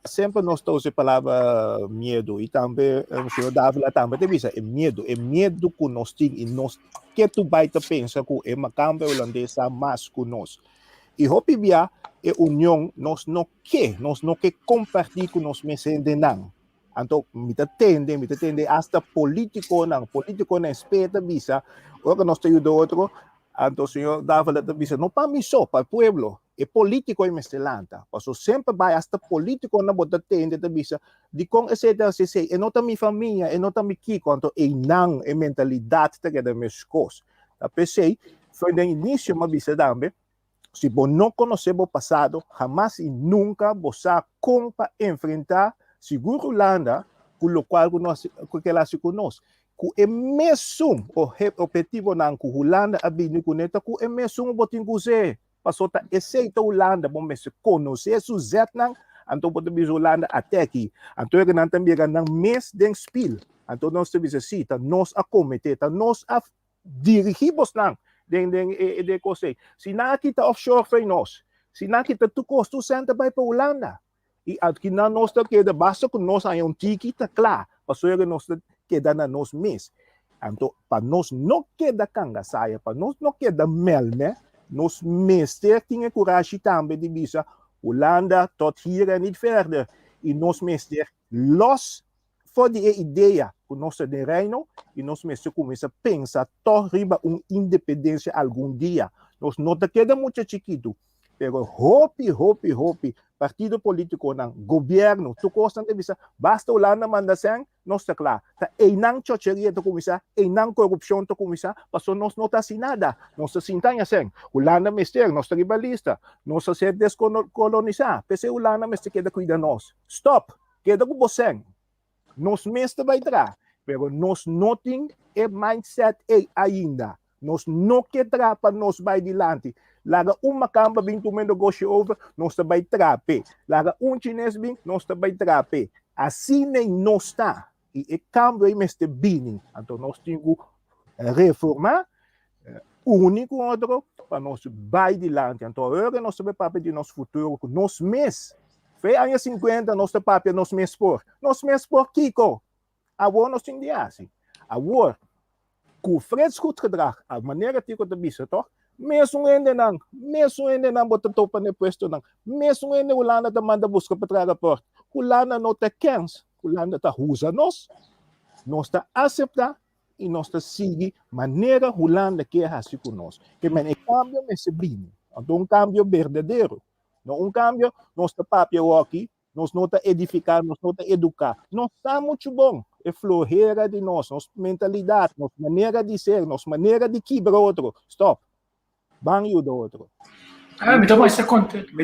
Sempre nós temos a palavra medo e também o senhor Dávila também tem medo, é medo que nós temos e nós que tu vai pensar que é uma câmara holandesa mais que nós. E hopibia é união nós não quer compartilhar com nós mesmos não. Então me tende hasta político não espeta bisa, o que nós temos do outro, então o senhor Dávila bisa não para mim só para o povo. é político em Mestelanta. Passo sempre vai hasta político na botar tende da bisa de com esse se é nota minha família, é nota mi que quanto é não é mentalidade que da meus cos. A pensei foi no início uma bisa também. Se você não conhecer o passado, jamais e nunca você compa enfrentar seguro Holanda com o qual que ela se conhece. Que é mesmo o objetivo não que Holanda a bem com neta que é mesmo o botin que passou a aceita Holanda bom mas conhecer o zet não então pode vir Holanda até aqui então é não também não mês den spil então nós temos assim tá nós a cometer tá nós a dirigimos não de coisa se não aqui tá offshore foi nós se não aqui tá tu custo senta para Holanda e aqui na nós tá que basta com nós aí tiki tá claro passou que nós queda na nós mês então para nós não queda canga saia para nós não queda melme nós meester tinha coragem também de bisa Holanda tot hier en niet verder e nós meester los voor die ideia que nós de reino e nós meester começa a pensar toch riba independência algum dia nós não te queda muito chiquito pero hope partido político não governo tu costa de bisa basta Holanda manda sang nós tá claro tá e não chocheria to começar e não corrupção to começar passou nós não tá assim nada nós tá sintanha sang Holanda mister nós tá ribalista nós tá ser descolonizar pese Holanda mister queda cuida nós stop queda com você nós mister vai entrar pero nós não tem e mindset ainda nós não queda para nós vai dilante laga macamba bem tu negócio over nós também trape laga chinês bem nós também trape assim nem nós está e cambio aí mestre bini então nós temos reformar único outro para nós vai dilante então agora nós também papel de nosso futuro nós mês foi anos 50 nós papel nós mês por Kiko agora nós temos assim agora com o fresco gedrag a maneira que eu te disse toch mesmo ainda não bota topa no puesto não mesmo ainda Holanda tá manda busca para traga porta Holanda não tá quens Holanda tá usa nós tá aceitar e nós tá seguir maneira Holanda quer assim com nós que men cambio me se brinco então cambio verdadeiro não cambio nós tá papel aqui nós não tá edificar nós não tá educar nós tá muito bom é florera de nós nossa mentalidade nossa maneira de ser nossa maneira de quebrar outro stop banho do outro. Me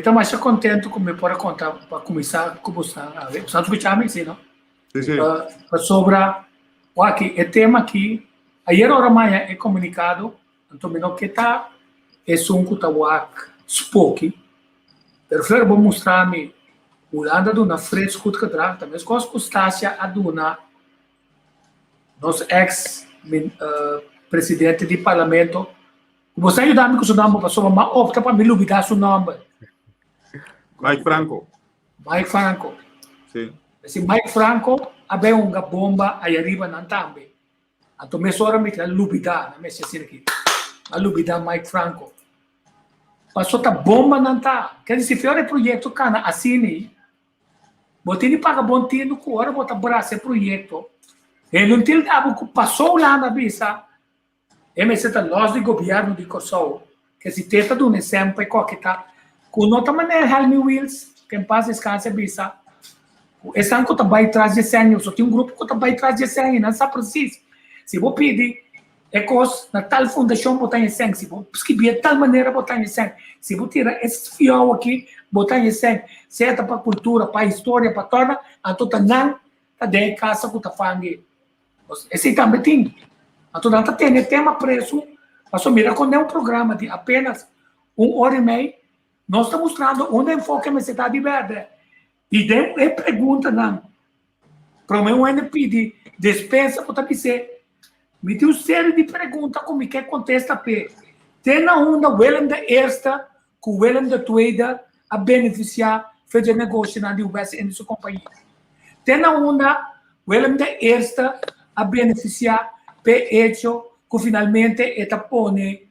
dá mais contente como eu posso contar para começar com você. Você escutar me sim, não? Sim. Sobre aqui é tema aqui. Ayer hora manhã é comunicado. Então me não que tá é som que tá wak spooky. Pero vou mostrar me Holanda do na fresco que traz também com as custácia a dona nosso ex presidente do parlamento. Você ajudar-me com o seu nome, mas opta para me lubitar seu nome. Mike Franco. Sim. Se Mike Franco abre uma bomba aí arriba não também. Então me sora me quer lubitar, não me se assim aqui. A lubitar Mike Franco. Passou a bomba não tá. Quer dizer, se for o projeto cana assim nem. Botei paga bom tempo com hora botar braço projeto. Ele não tem dado que passou lá na bisa. MST nós do governo de Kosovo, que se tenta de um exemplo que está com outra maneira, Helmy Wills, que em paz descansa, bisa. Esse ano que está bem atrás de 100 anos, só tem grupo que está bem atrás de 100 anos, não sabe preciso. Se você pedir, é coisa, na tal fundação, botar em 100, se você escrever de tal maneira, botar em 100. Se você tirar esse fiel aqui, botar em 100, certa para a cultura, para a história, para a torna, a toda não, está dentro de casa que está falando. Esse também tem. Então, não tem tema preço, mas mira, quando é um programa de apenas 1 hora e meia, nós estamos mostrando onde enfoca a cidade verde. E tem pergunta, não. Para mim, eu ainda pedi dispensa para dizer, me tem uma série de perguntas como que contesta para tem na onda Willem de Eerste, que o Willem de Tweede a beneficiar, fazer negócio na US em sua companhia. Tem na onda Willem de Eerste a beneficiar hecho que finalmente está pone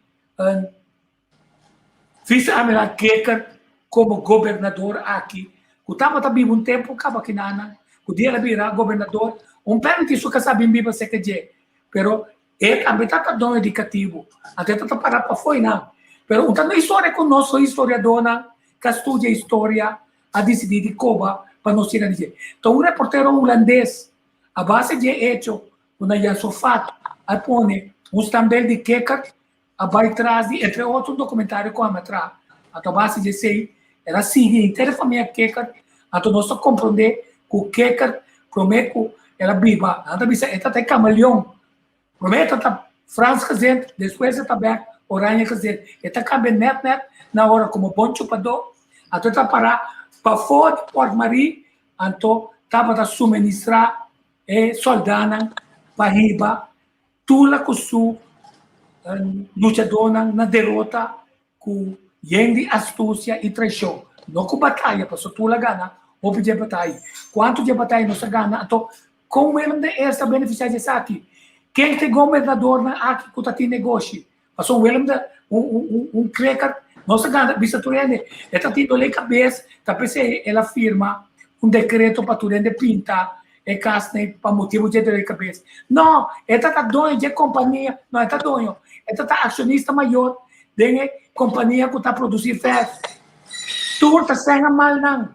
vice-amiral Keker como governador aqui. Que estava também um tempo acaba aqui nana, que dia virar governador, perante isso que sabe bem você que é, pero também está dando indicativo, até está parar para foi não. Pero então a história conosco historiadora que estudia história, a decidir de Cuba para nós chegar a dizer. Então, um reporteiro holandês, a base de hecho, quando já sofá, a pone também de Kekar, a vai atrás de, entre outros documentários com a atrás, a base de sei, ela sigue inteira a família Kekar, a nós compreender que o Kekar promete que ela viva, ela bisa ela tem camaleão, promete ela Franz casente, depois ela back Oranha casente, ela cabe net na hora como bom chupador, a ela para fora de Port Marie, então estava a suministrar soldados para riba, tula com su lutadora na derrota com de astúcia e traição. Não com batalha, para tula gana, ou de batalha. Quanto de batalha não se gana, então, como ele de esta beneficiar disso aqui? Quem tem governador na aqui que tem negócio? Passou o ele um cracker, não se gana, bisa turende, está tendo lei cabeça, tá pensei, ela firma decreto para turende pintar, casne para motivo de dor de cabeça. Não, está dono de companhia, não está dono, está acionista maior de companhia que está produzindo ferro. Tu está sem mal não.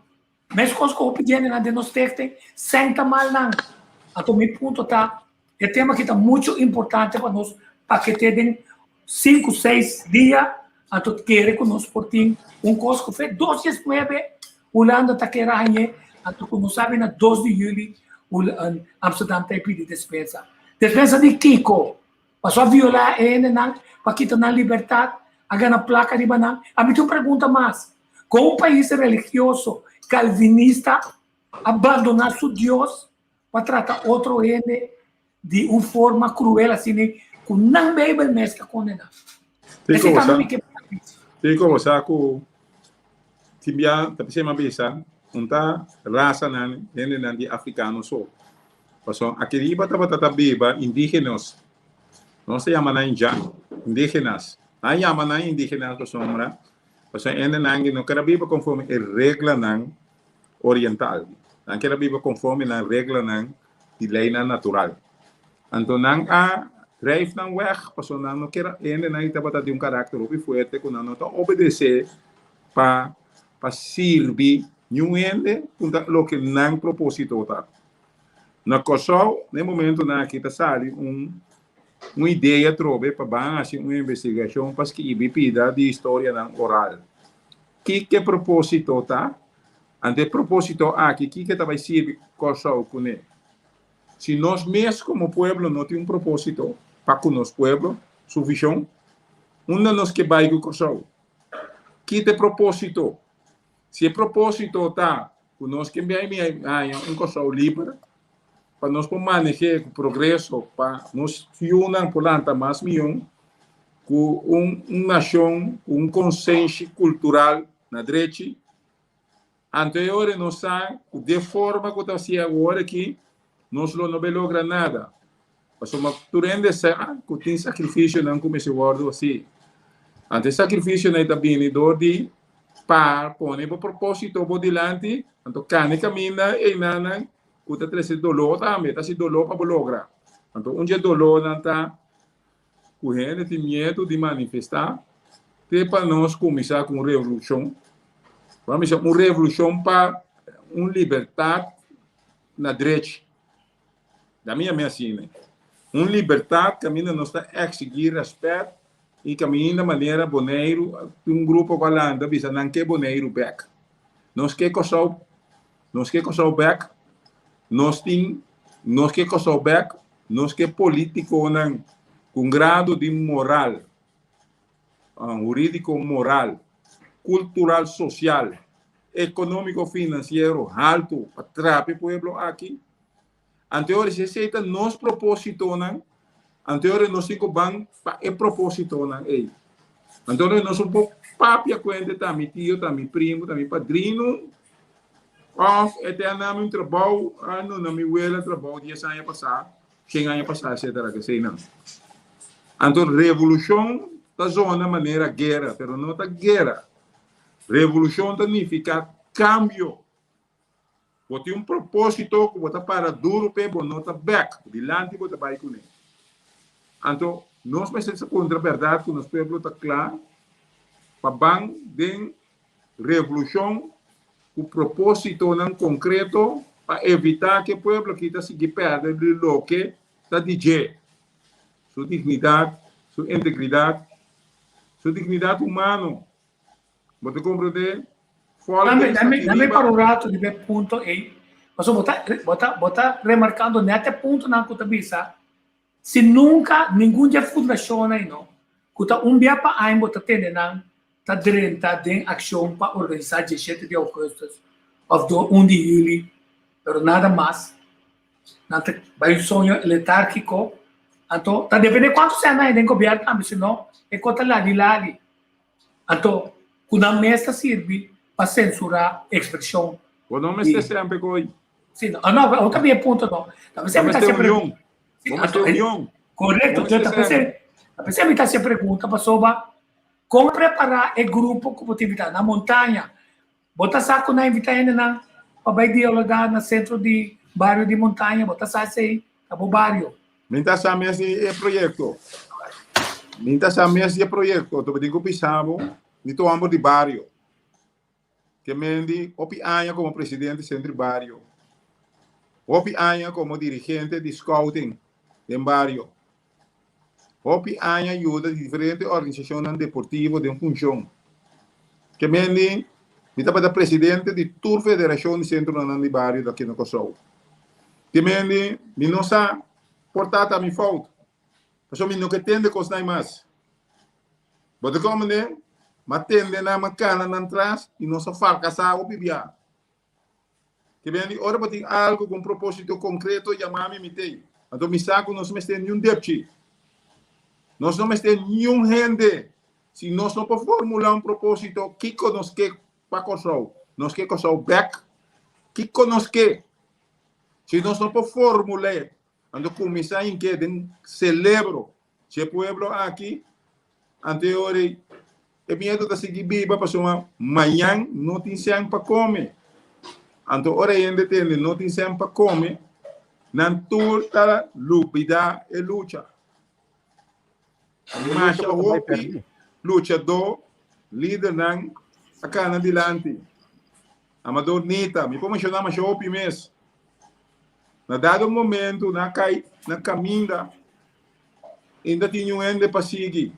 Mas com os que eu pedi na denostekte, sem mal não. Então, meu ponto está, é tema que está muito importante para nós, para que tenham 5, 6 dias, então querer que nós portem coisa que foi 2019, Holanda está querendo, então nós sabemos na 2 de julho, Amsterdam tem pedido dispensa. Dispensa de Kiko, passou a violar ele, para quitar na liberdade, a ganhar placa de banana. A mim tem uma pergunta mais. Como um país religioso, calvinista, abandonar seu Deus para tratar outro ele de uma forma cruel, assim, que não bebe mais que condenar. Esse caminho que tem como saco, tibia, tapi saya mabisa, unta raça nan, de africano so. Paso, aquele iba tata biba indígenas. Não se chama na indígenas. Aí chama na indígenas que sombra. Paso, nangi não quer biba conforme a regra nan oriental. Não quer biba conforme na regra nan de lei natural. Então, não há drijf dan weg, paso não quer na itaba de carácter opi fuerte, que não obedecer para servir nuende lo que não propósito tá. Na Kosovo, no momento na kita sali uma ideia trobe para assim uma investigação para que ibipida de história não oral. Que propósito tá? Ante propósito aqui que vai servir Kosovo com ele. Se nós mesmos como pueblo não temos propósito para com nosso pueblo, sua visão, nós que vai com Kosovo. Que propósito? Se o propósito está, nós que enviamos Kosovo livre, para nós manejar o progresso, para nós unir por mais milhão, com uma nação, com consenso cultural na direita, anterior nós sabemos de forma que está sendo agora que nós não logra nada. Mas uma turende que tem sacrifício não começa a guardar assim. Ante sacrifício não está vindo de par pone por propósito por delante, então cane camina e nana que está trazendo dolor também, está se dolor para lograr. Então dia dolor não está o gente tem medo de manifestar, tem para nós começar com revolução. Vamos uma revolução para uma liberdade na direita. Da minha assim, né? Uma liberdade que ainda não está a exigir respeito e caminha de maneira boneiro, grupo que anda, bisa não quer boneiro back. Nós quer Kosovo back, nós quer Kosovo back, nós quer político não, com grado de moral, jurídico moral, cultural social, econômico financeiro alto para trazer o pueblo aqui. Anterior se aceita nos propósito não, anterior nós cinco ban para propósito não é. Anterior nós um pouco papia cuenta também tio, também primo, também padrino. Eternamente trabalho, não me huela trabalho 10 anos passar, 100 anos passar, etc. que sei não. Então revolução da zona maneira guerra, pero não tá guerra. Revolução significa cambio. Você tem propósito que você para duro para você back, dilante você vai com ele. Então, nós precisamos contra a verdade que o nosso povo está claro, para bang den revolução, o propósito não concreto para evitar que o povo que está se perde do que está DJ. Sua dignidade, sua integridade, sua dignidade humana. Você compreende? Dame para o rato de ver ponto aí. Mas botar remarcando nesse ponto na cabeça, se nunca nenhum dia fundação aí não, kuta dia para aí botar tendo não, tá dentro ação para organizar 17 de agosto, ou do 1 de julho, pero nada mais. Nante vai um sonho letárgico, então tá depende quanto se anda aí dentro governo também, senão é conta lali. Então, quando a mesa serve para censurar a expressão. O nome está sempre coi. Sim, não, eu também ponto não. Também sempre está sempre correto. Também sempre está sempre pergunta para sobre como preparar o grupo como atividade na montanha. Bota saco na invitação na para vai dialogar no centro de bairro de montanha, bota saco aí, acabou bairro. Minta sa esse projeto. Minta sa esse projeto, tu digo pisavo, nito amo de bairro. Que mendi opi aña como presidente centro barrio. Opi aña como dirigente de scouting en barrio. Opi aña ayuda de diferentes organizaciones deportivas de función. Que mendi nita para presidente de Tour Federación de Centro de Barrio daqui no Kosovo. Que mendi mi não sa portata mi foto. Porque mi não que tende coisa mais. Bote como né? Matende na macana na atrás e não só falca sa o bibia. Que bem, ora botem algo com propósito concreto e amame mitei. Então me saco nós não tem nenhum depchi. Nós não tem nenhum rende. Se nós não podemos formular um propósito, que nos que para Kosovo, nós que Kosovo back, que nos que. Se nós não podemos formular, então começar em que celebro se pueblo aqui anterior é medo de seguir viva para sua manhã não tem sempre para comer. Então, ora ainda tem não tem sempre para comer. Não toda lupida e luta. Mas a hopi luchador líder não a cana adelante. Amador Nita, me pode mencionar mais hopi mesmo. Na dado momento na cai na caminha ainda tinha um ende para seguir.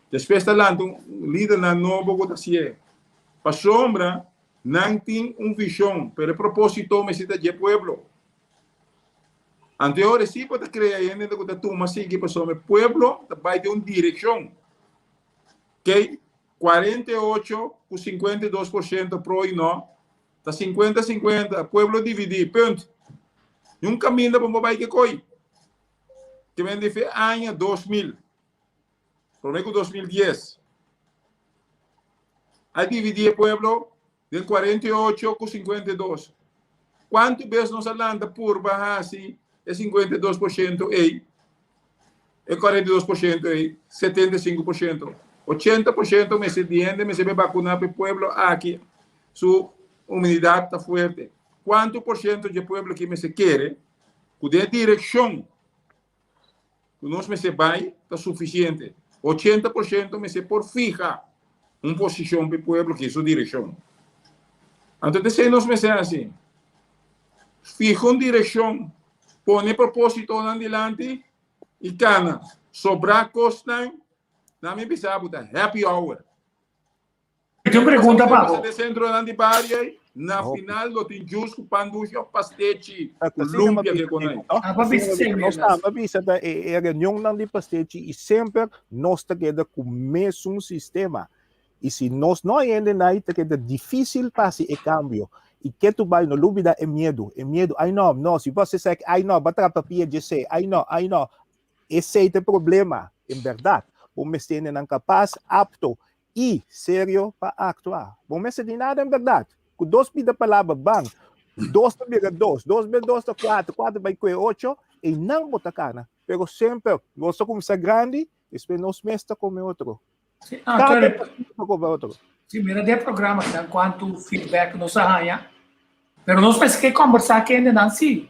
Depois da lá, líder na novo que assim para sombra não tem visão, pero propósito me cita de pueblo. Anterior sim pode criar ainda que tu mas sigue para sombra pueblo vai ter uma direção que 48 com 52% pro e não, tá 50-50 pueblo dividir ponto. E um caminho para vai que coi que vem de ano 2000. Prometo 2010. A dividir o pueblo de 48 com 52. Quanto vezes nós falamos por baixar assim, é 52% aí, é 42% aí, 75%. 80% me se diende, me se vai vacunar para o pueblo aqui, sua imunidade está forte. Quanto por cento de pueblo que me se quer, com a direção que nós me se vai, está suficiente. 80% me se por fija uma posição para o pueblo que é sua direção. Então, se nós me se assim, fija uma direção, põe propósito adelante e cana, sobrar costa, na minha visão, happy hour. Eu pergunto, Pablo. De centro de Barrio, na final, do tem justo panducho, pastete, lumpia que conhece. Nós estamos a reunião não de pastete e sempre nós estamos com o mesmo sistema. E se nós não ainda não é difícil fazer o cambio. E que tu vai no lúbida é medo. Ai não, se você sai, ai não, bater papel de ser, ai não. Esse é o problema, em verdade. Vamos ter não capaz, apto e sério para actuar. Vamos ter nada em verdade. Com 2 pida palavra bang, 2 também 2 vezes 2 é 4 vai com 8 e não botar cana. Pero sempre, gosto como ser grande, espero nos mesta como outro. Sim, mira de programa quanto feedback nos arranha. Pero nós temos que conversar que ainda não sim.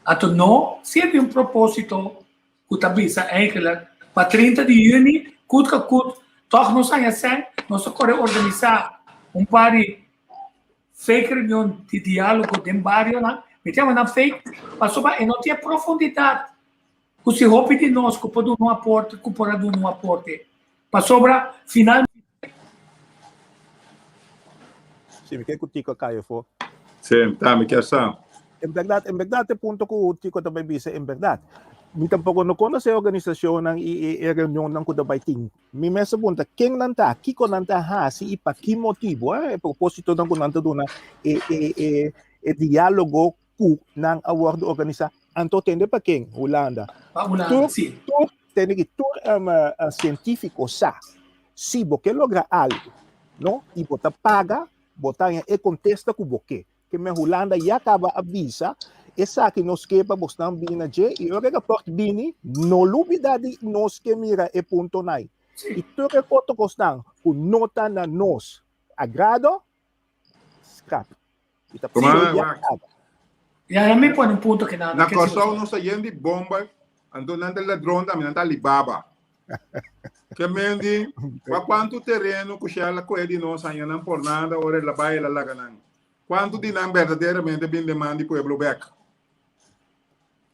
Então não serve um propósito que tabisa é que para 30 de junho, toch nós arranha sem, nós corre organizar pari fake reunião de diálogo de barrio, né? Metemos na fake, passou e não tinha profundidade. O se roupa de nós, culpa do não aporte, culpa do não aporte. Passou para final. Sim, que o Tico caiu for. Sim, tá, me quer saber. Em verdade, ponto que o Tico também disse, em verdade. Mi tampoco no conhece a organização ng reunião ng Kudabaiting. Mi mesa punta, quem nanta, kiko nanta ha, si ipa, que motivo, propósito ng kunanta doon na diálogo ku ng award organiza. Anto tende pa quem? Holanda. Sim. Tende que científico sa, si boque logra algo, no? E bota paga, bota em contesta ku boque. Que me Holanda ya acaba avisa, essa que nos quepa bostam bina je e ora que port bini no lubidade nos que mira e ponto nai. E tu que koto costan ku nota na nos agrado scrap. Ita E aí me põe um ponto que nada. Na Kosovo não saem de bomba, ando nante ladrão da minha Alibaba. Que mendi, quanto terreno que ela coede nós aí não por nada, ora ela vai ela laganan. Quanto de não verdadeiramente bem demanda do pueblo bec.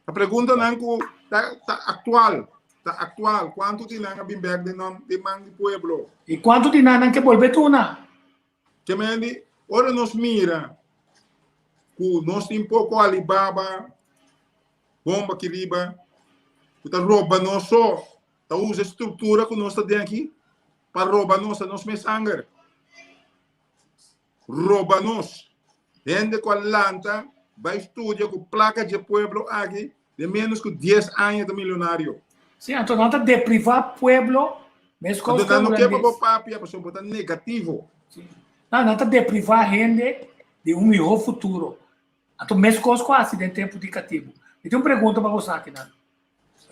A pergunta não está atual. Quanto de não bem bec de não demanda do pueblo? E quanto de não que volver tuna? Que mendi, ora nos mira, que nós tem pouco Alibaba, bomba que riba, que tá rouba nós só, tá usa estrutura que nós tá dentro aqui para roubar nós me sangue. Rouba nós. Gente com a lanta vai estudar com placa de pueblo aqui de menos que 10 anos de milionário. Sim, então não está deprivar pueblo, mesmo com os não quer para o papi, a pessoa está negativo. Não está deprivar gente de um melhor futuro. Então mesmo com os acidente tempo indicativo. E tem uma pergunta para você aqui, né?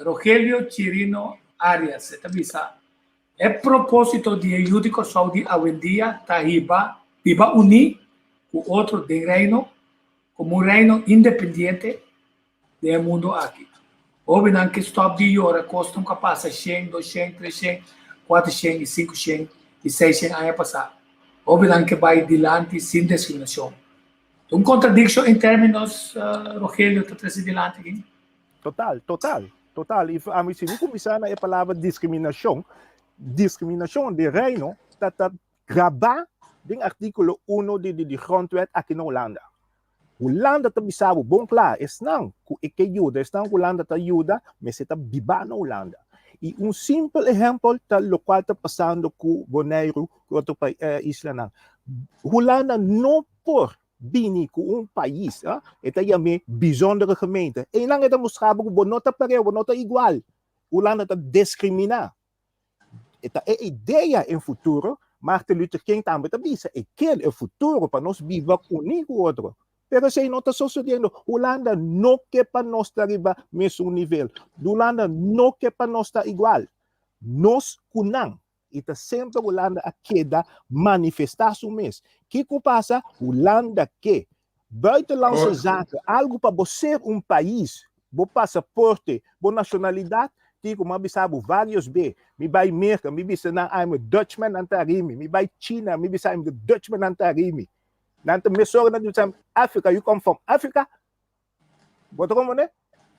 Rogelio Chirino Arias, você também sabe. É propósito de ajuda com saúde a vendia, Tahiba, viva unir o outro de reino como um reino independente do mundo aqui. Houve não que stop de hora custam capaz 100, 200, 300, 400, 500 e 600 anos passar. Houve não que vai adiante sem discriminação. Uma contradição em termos, Rogelio, está trazendo adiante aqui? Total. E a mim se não começar na palavra discriminação de reino, está gravar em artículo 1 de grondwet aqui na Holanda. Holanda está bisabo, bom claro, não que ajuda, não Holanda está ajuda, mas está biba na Holanda. E simples exemplo está o qual está passando com Bonaire, com outro isla não. Holanda não por bini com país, está aí bijzondere gemeente. E não está mostrando que bonota pareu, bonota igual. Holanda está discriminar. Esta é a ideia em futuro. Martin Luther King também disse, aquele é o futuro para nós viver unidos com o outro. Mas se não está sucedendo, Holanda não quer para nós estar no mesmo nível. Holanda não quer para nós estar igual. Nós kunang. Ita sempre Holanda a queda manifestação mesmo. O que passa? Holanda quer. Buitenlandse zaken, algo para você país, bom passaporte, boa nacionalidade, Tico, me sabe vários B. Me vai América, me bisa na I'm a Dutchman antarimi. Me vai China, me bisa I'm the Dutchman antarimi. Nanta me sogra na Dutchman Africa, you come from Africa? Boto como né?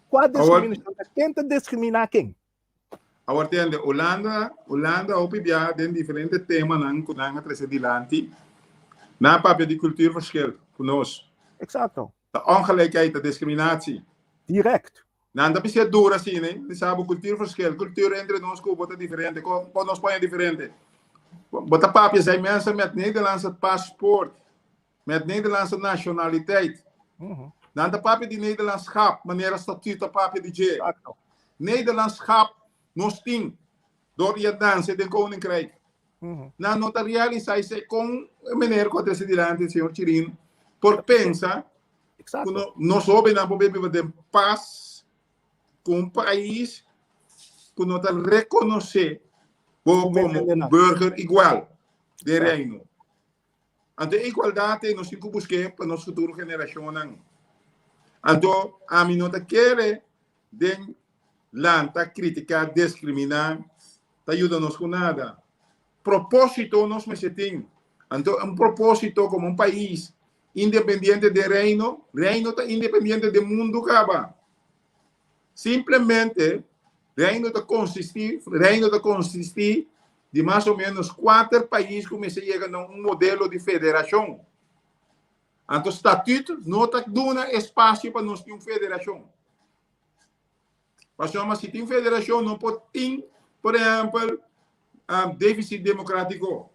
Qual discriminação? Quem te discrimina quem? Agora entende, Holanda opibia tem diferentes temas que nós trazemos adiante. Na papel de cultuur verschil conosco. Exato. A ongelijkheid, de discriminatie. Direct. Não dá para ser duro assim, né? Sabe, cultura verschil. Cultura entre nós é diferente. Com nós é diferente. Bota papel, zijn mensen met Nederlandse paspoort. Met Nederlandse nationaliteit. Dan de papel die Nederlandschap. Meneer statuut de papel die J. Nederlandschap, nos ting. Door je dansen in het koninkrijk. Na notarial sai se com meneer com presidente senhor Chirino por pensa nós soube na poder de paz com um país que não está reconhecer como burger igual de reino. Então igualdade nós temos que buscar para nossa futura geração. Então a mim não tá querer de lanta criticar, discriminar, tá ajuda nos com nada. Propósito nós me setim. Entonces, un propósito como un país independiente de reino está independiente del mundo, caba. Simplemente, reino está consistir de mais ou menos 4 países que se chega a um modelo de federação. Então, o estatuto não está dando espaço para nós ter uma federação. Mas se tem federação, não pode ter, por exemplo, déficit democrático.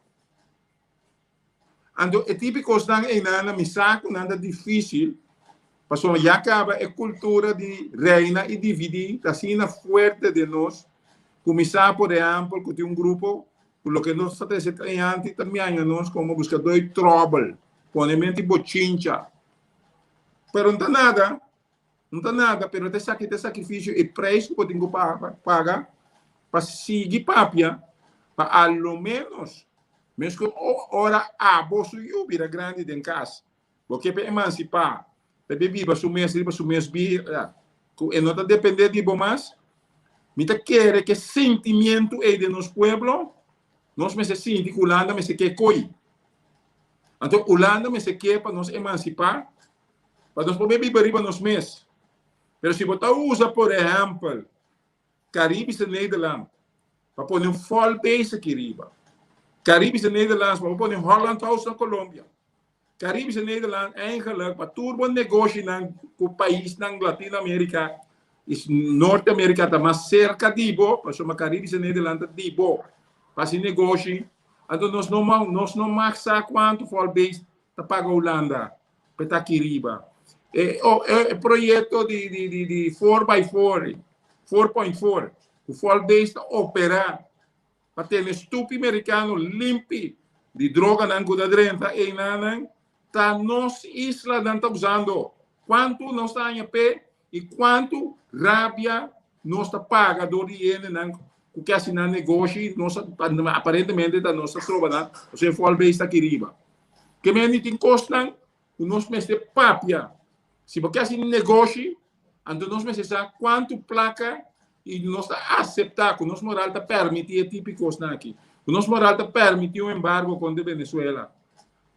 Então, é típico que nada me saco, nada difícil, mas já acaba a cultura de reina e dividir, assim na forte de nós. Começar, por exemplo, que tem um grupo, por lo que nós estamos treinando também, nós como buscadores de trouble, ponemos bochincha. Pero não está nada, pero tem sacrifício e preço que podemos pagar para seguir papia, para ao menos, mesmo que hora a bolso eu vira grande em casa, porque para emancipar, para beber para o mês, e não está dependendo de mais. Mita quer que sentimento é de nosso pueblo, nós me sentimos que Holanda me se quer coi. Então, Holanda me se quer para nos emancipar, para nós poder viver para nós mesmos. Mas se você usa, por exemplo, Caribe e Nederland, para pôr full base aqui riba. Caribe e Nederland, para pôr Holland House na Colômbia. Caribe e Nederland, eigenlijk, para turbo negócio com o país na Latinoamérica, Norte-América está mais cerca de Ibo, para o Caribe e Nederland de Ibo, para esse negócio. Então, nós não mais sabemos quanto for base está paga a Holanda, para estar aqui riba. É projeto de 4x4, 4.4, o for base está operar para ter um estúpido americano limpo de droga na Gudadrenta e na tá nossa isla não está usando. Quanto nós está em pé e quanto rabia nós está paga do dinheiro o que assim na negócio aparentemente da nossa tropa, ou seja, for base está aqui riba. Que me tem custa o nosso mês de papia. Se porque assim negócio, então nós precisamos quanto placa e nós está aceitar que o nosso moral está permitir típicos aqui. O nosso moral está permitir um embargo contra a Venezuela.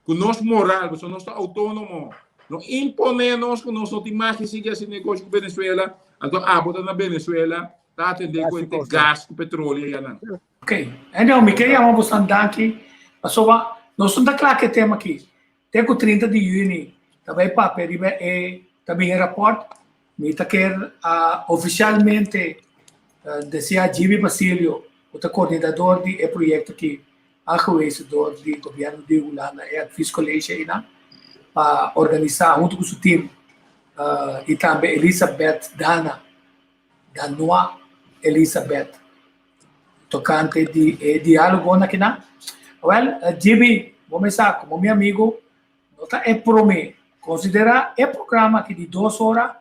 O nosso moral, o nosso autônomo, não imponemos que nós não temos que seguir esse negócio com a Venezuela. Então, botar na Venezuela, está atendendo com esse gás, com petróleo. Ok. Então, me queria mandar aqui, mas nós não está claro que tema aqui. Tem o 30 de junho, também para também aeroporto, me quer oficialmente desejar Jimmy Basilio, o coordenador do projeto aqui, arquivador do governo de Holanda, é a fiscalista para organizar junto com o seu time e também Elizabeth Dana, Danoa Elizabeth, tocante de diálogo aqui na. Well, Jimmy, vou começar como meu amigo, nota é para mim considerar o programa aqui de 2 horas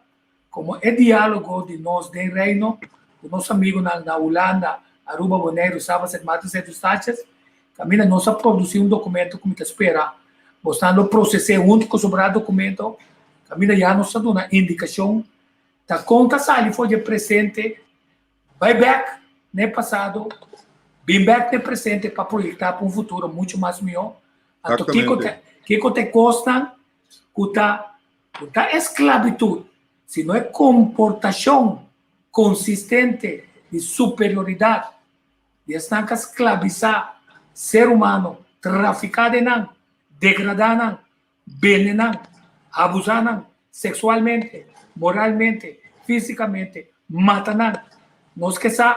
como é diálogo de nós de reino, com nosso amigo na Holanda, Aruba, Bonaire, Sabas e Matas e Eustácias, caminha nós a produzir documento como te espera, mostrando o processo junto com o documento, caminha já nos dando uma indicação da conta sali foi de presente, vai back no passado, bem back no presente para projetar para um futuro muito mais melhor. Então, que te custa, esclavitud, se não é comportação consistente de superioridade, de estar a esclavizar ser humano, traficar de não, degradar não, venenar, abusar não, sexualmente, moralmente, fisicamente, matar não. Nós queremos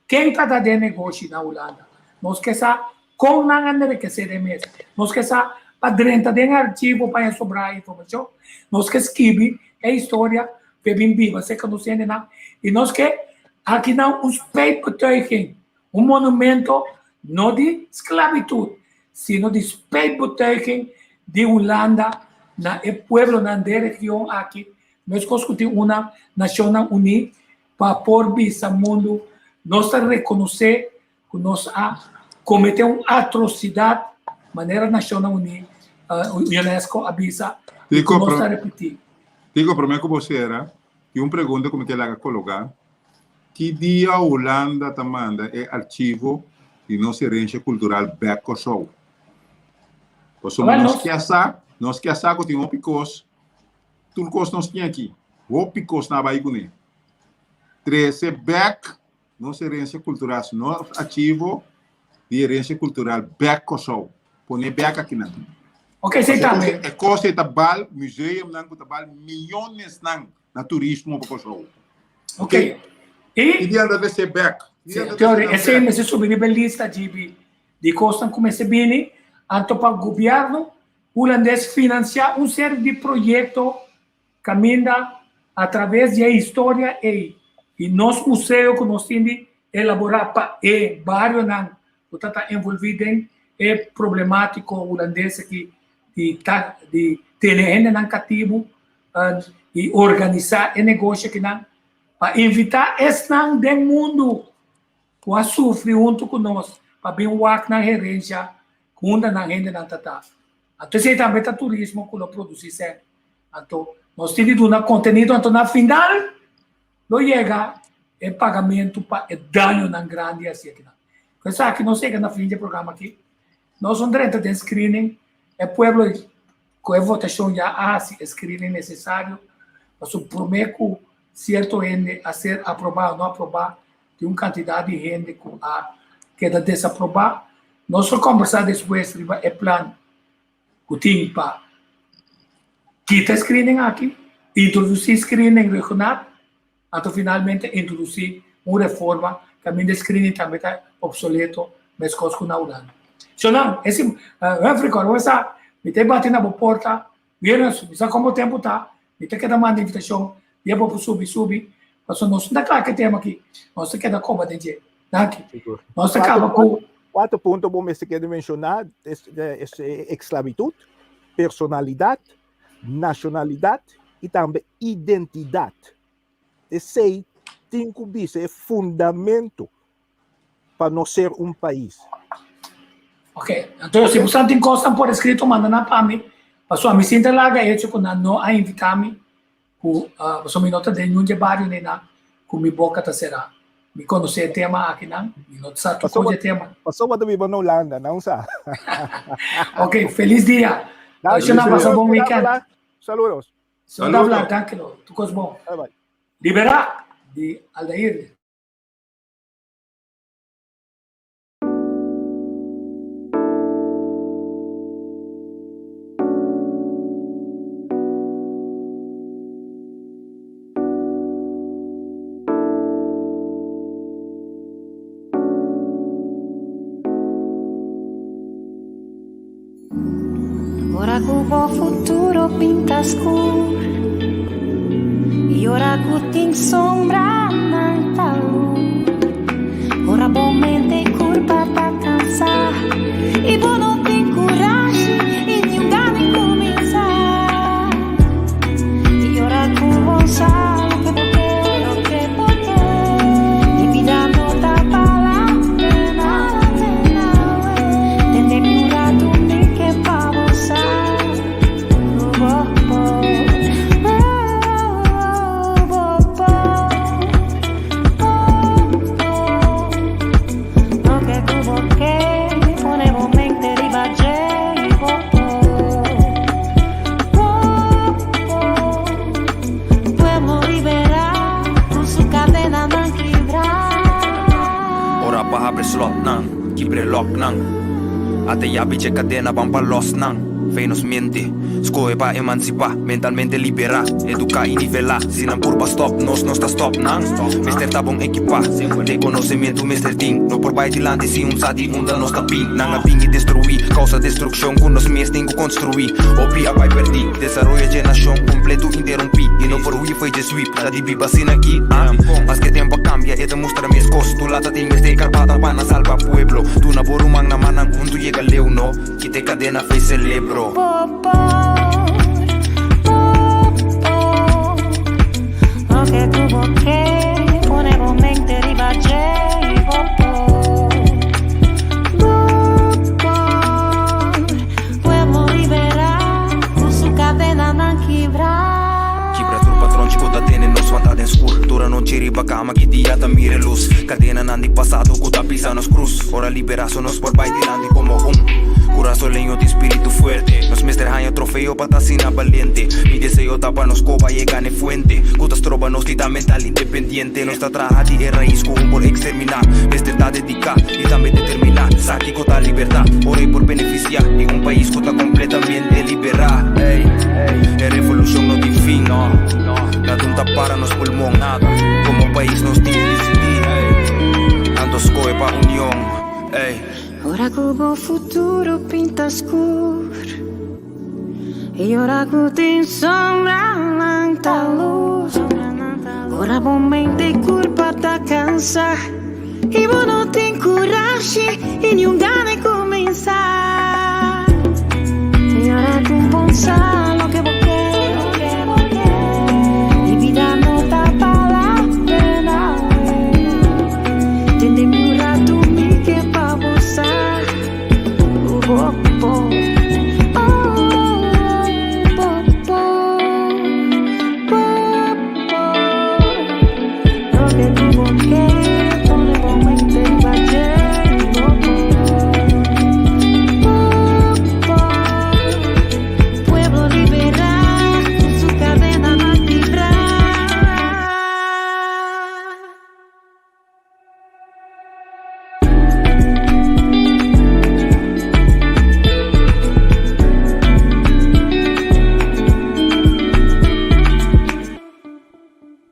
quem está dando negócio na Holanda. Nós queremos como não enriquecer de mês. Nós queremos para dentro de arquivo para sobrar informação. Nós queremos escrever a história para bem viva, você que não sei nada. E nós queremos aqui não uns peitoteuging, monumento não de esclavitud, sino de peitoteuging de Holanda, na pueblo na região aqui. Nós discutimos uma nação unida para pôr vista ao mundo, nós reconhecer que nós cometeu uma atrocidade, maneira nação unida, UNESCO avisa, e nós repetir. Digo, para mim que você era, e uma pergunta como que ela colocar, que dia a Holanda te manda é arquivo de nossa herança cultural Beco Show. Pues nós que essa que tem um picos, tudo que nós tem aqui, o picos na Bahia com ele. 13 back, nossa herência cultural, nosso ativo de herência cultural back Kosovo, põe back aqui não. Ok, sei também. É coisa de bal, museu, não que bal milhões na turismo para Kosovo. Ok. E diante de ser back. Teoria, esse subir a lista de costas começa bem, anto para o governo holandês financiar série de projetos caminha através da história e nosso museu que nós temos elaborar para o bairro não está envolvido em problemático holandês que de ter gente não cativo e organizar o negócio que não para evitar esse não do mundo que sofre junto conosco para bem o ar na gerência quando na gente não está. Então, se também está turismo que nós produzimos. Então, nós temos um conteúdo, então, na final, não chega o pagamento para o dano não grande assim aqui. Coisa aqui, não chega na fim do programa aqui. Nós somos dentro de screening, o povo, com a votação já há screening necessário, mas o prometo certo gente a ser aprovado ou não aprovado, tem uma quantidade de gente que queda desaprovado. Nós vamos conversar depois sobre o plano que tem para quitar screening aqui, introduzir screening regional, até finalmente introduzir uma reforma que a minha screening também está obsoleto, mas coisa que não dá. Se não, esse me tem batendo na porta, viram, sabe como o tempo está, me tem que dar uma invitação, e eu vou subir, mas nós não claro que temos aqui, nós temos que dar coba de gente, aqui. Nós acaba com 4 pontos bom que quero mencionar, esclavitud, personalidade, nacionalidade e também identidade. Esse 5 bis é fundamento para nós ser um país. Ok, então se você tem coisa por escrito, manda na para mim, para me sinta lá, que eu não a invitar-me, você me nota de nenhum debate nem nada, com minha boca tá será. Me conhecer tema aqui não, me nota sabe o tema. Passou quando vivo na Holanda, não sabe? Ok, feliz dia. Hoje não passa bom weekend. Saludos. Saludos, tranquilo, tu coisa bom. Liberar de Aldair. Ora cubo futuro pinta scuro e ora cutin sombra nanta luz. Ora bommente curva pra cansar e vou não tem coragem e nenhum gane começar. E ora cubo sabe que porque e vida não tá palavra nada tende curar tudo que pa slot nang, kibre lock nang. Ate yabi che cadena van pa lost nang. Venus mente, scoe pa emancipa, mentalmente libera, educa y nivela, sin curva stop, nos no sta stop nang. Mister tabong equipa, te conocimiento Mr. Ding, no por baiti lande si un sadi unda no sta ping, nang abingi destruí, causa destrucción con los mies tengo construí, opi a pai perdi, desarrollo de nación completo interrompi, y no por hui foi de sweep, la di biba sin aquí, mas que tempo cambia, e te muestra mis cosas, tu lata te investe carpata para salva pueblo, tu na borumang na manang junto llega leo no, quite cadena fe celebro. Lo que tuvo que poner mente ribaje y podemos liberar con su cadena non quebrar. Quebra tu patrão de conta tene nos vantada escuro. Tura non ci riba cama che dia ta mire luz. Cadena nandi passato con ta pisa nos cruz. Ora liberação nos por vai tirando como Corazón leño de espíritu fuerte. Nos mestre hanha trofeo para tasina valiente. Mi deseo tapa nos copa y gane fuente. Cutas troba nos lita mental independiente. Nos traja de raíz con por exterminar. Mestre ta dedicar y también determinar. Saki cota libertad. Orei por beneficiar de un país cota completamente liberal. Ey, ey, revolución no tiene fin, no. Nada un para nos pulmón, nada. Como país nos tiene decidir. Ando scoe pa unión, ey. Ora cubo futuro pinta escuro e ora cu tem sombra nanta luz. Ora momento curva da cansa e não tem coragem e nenhum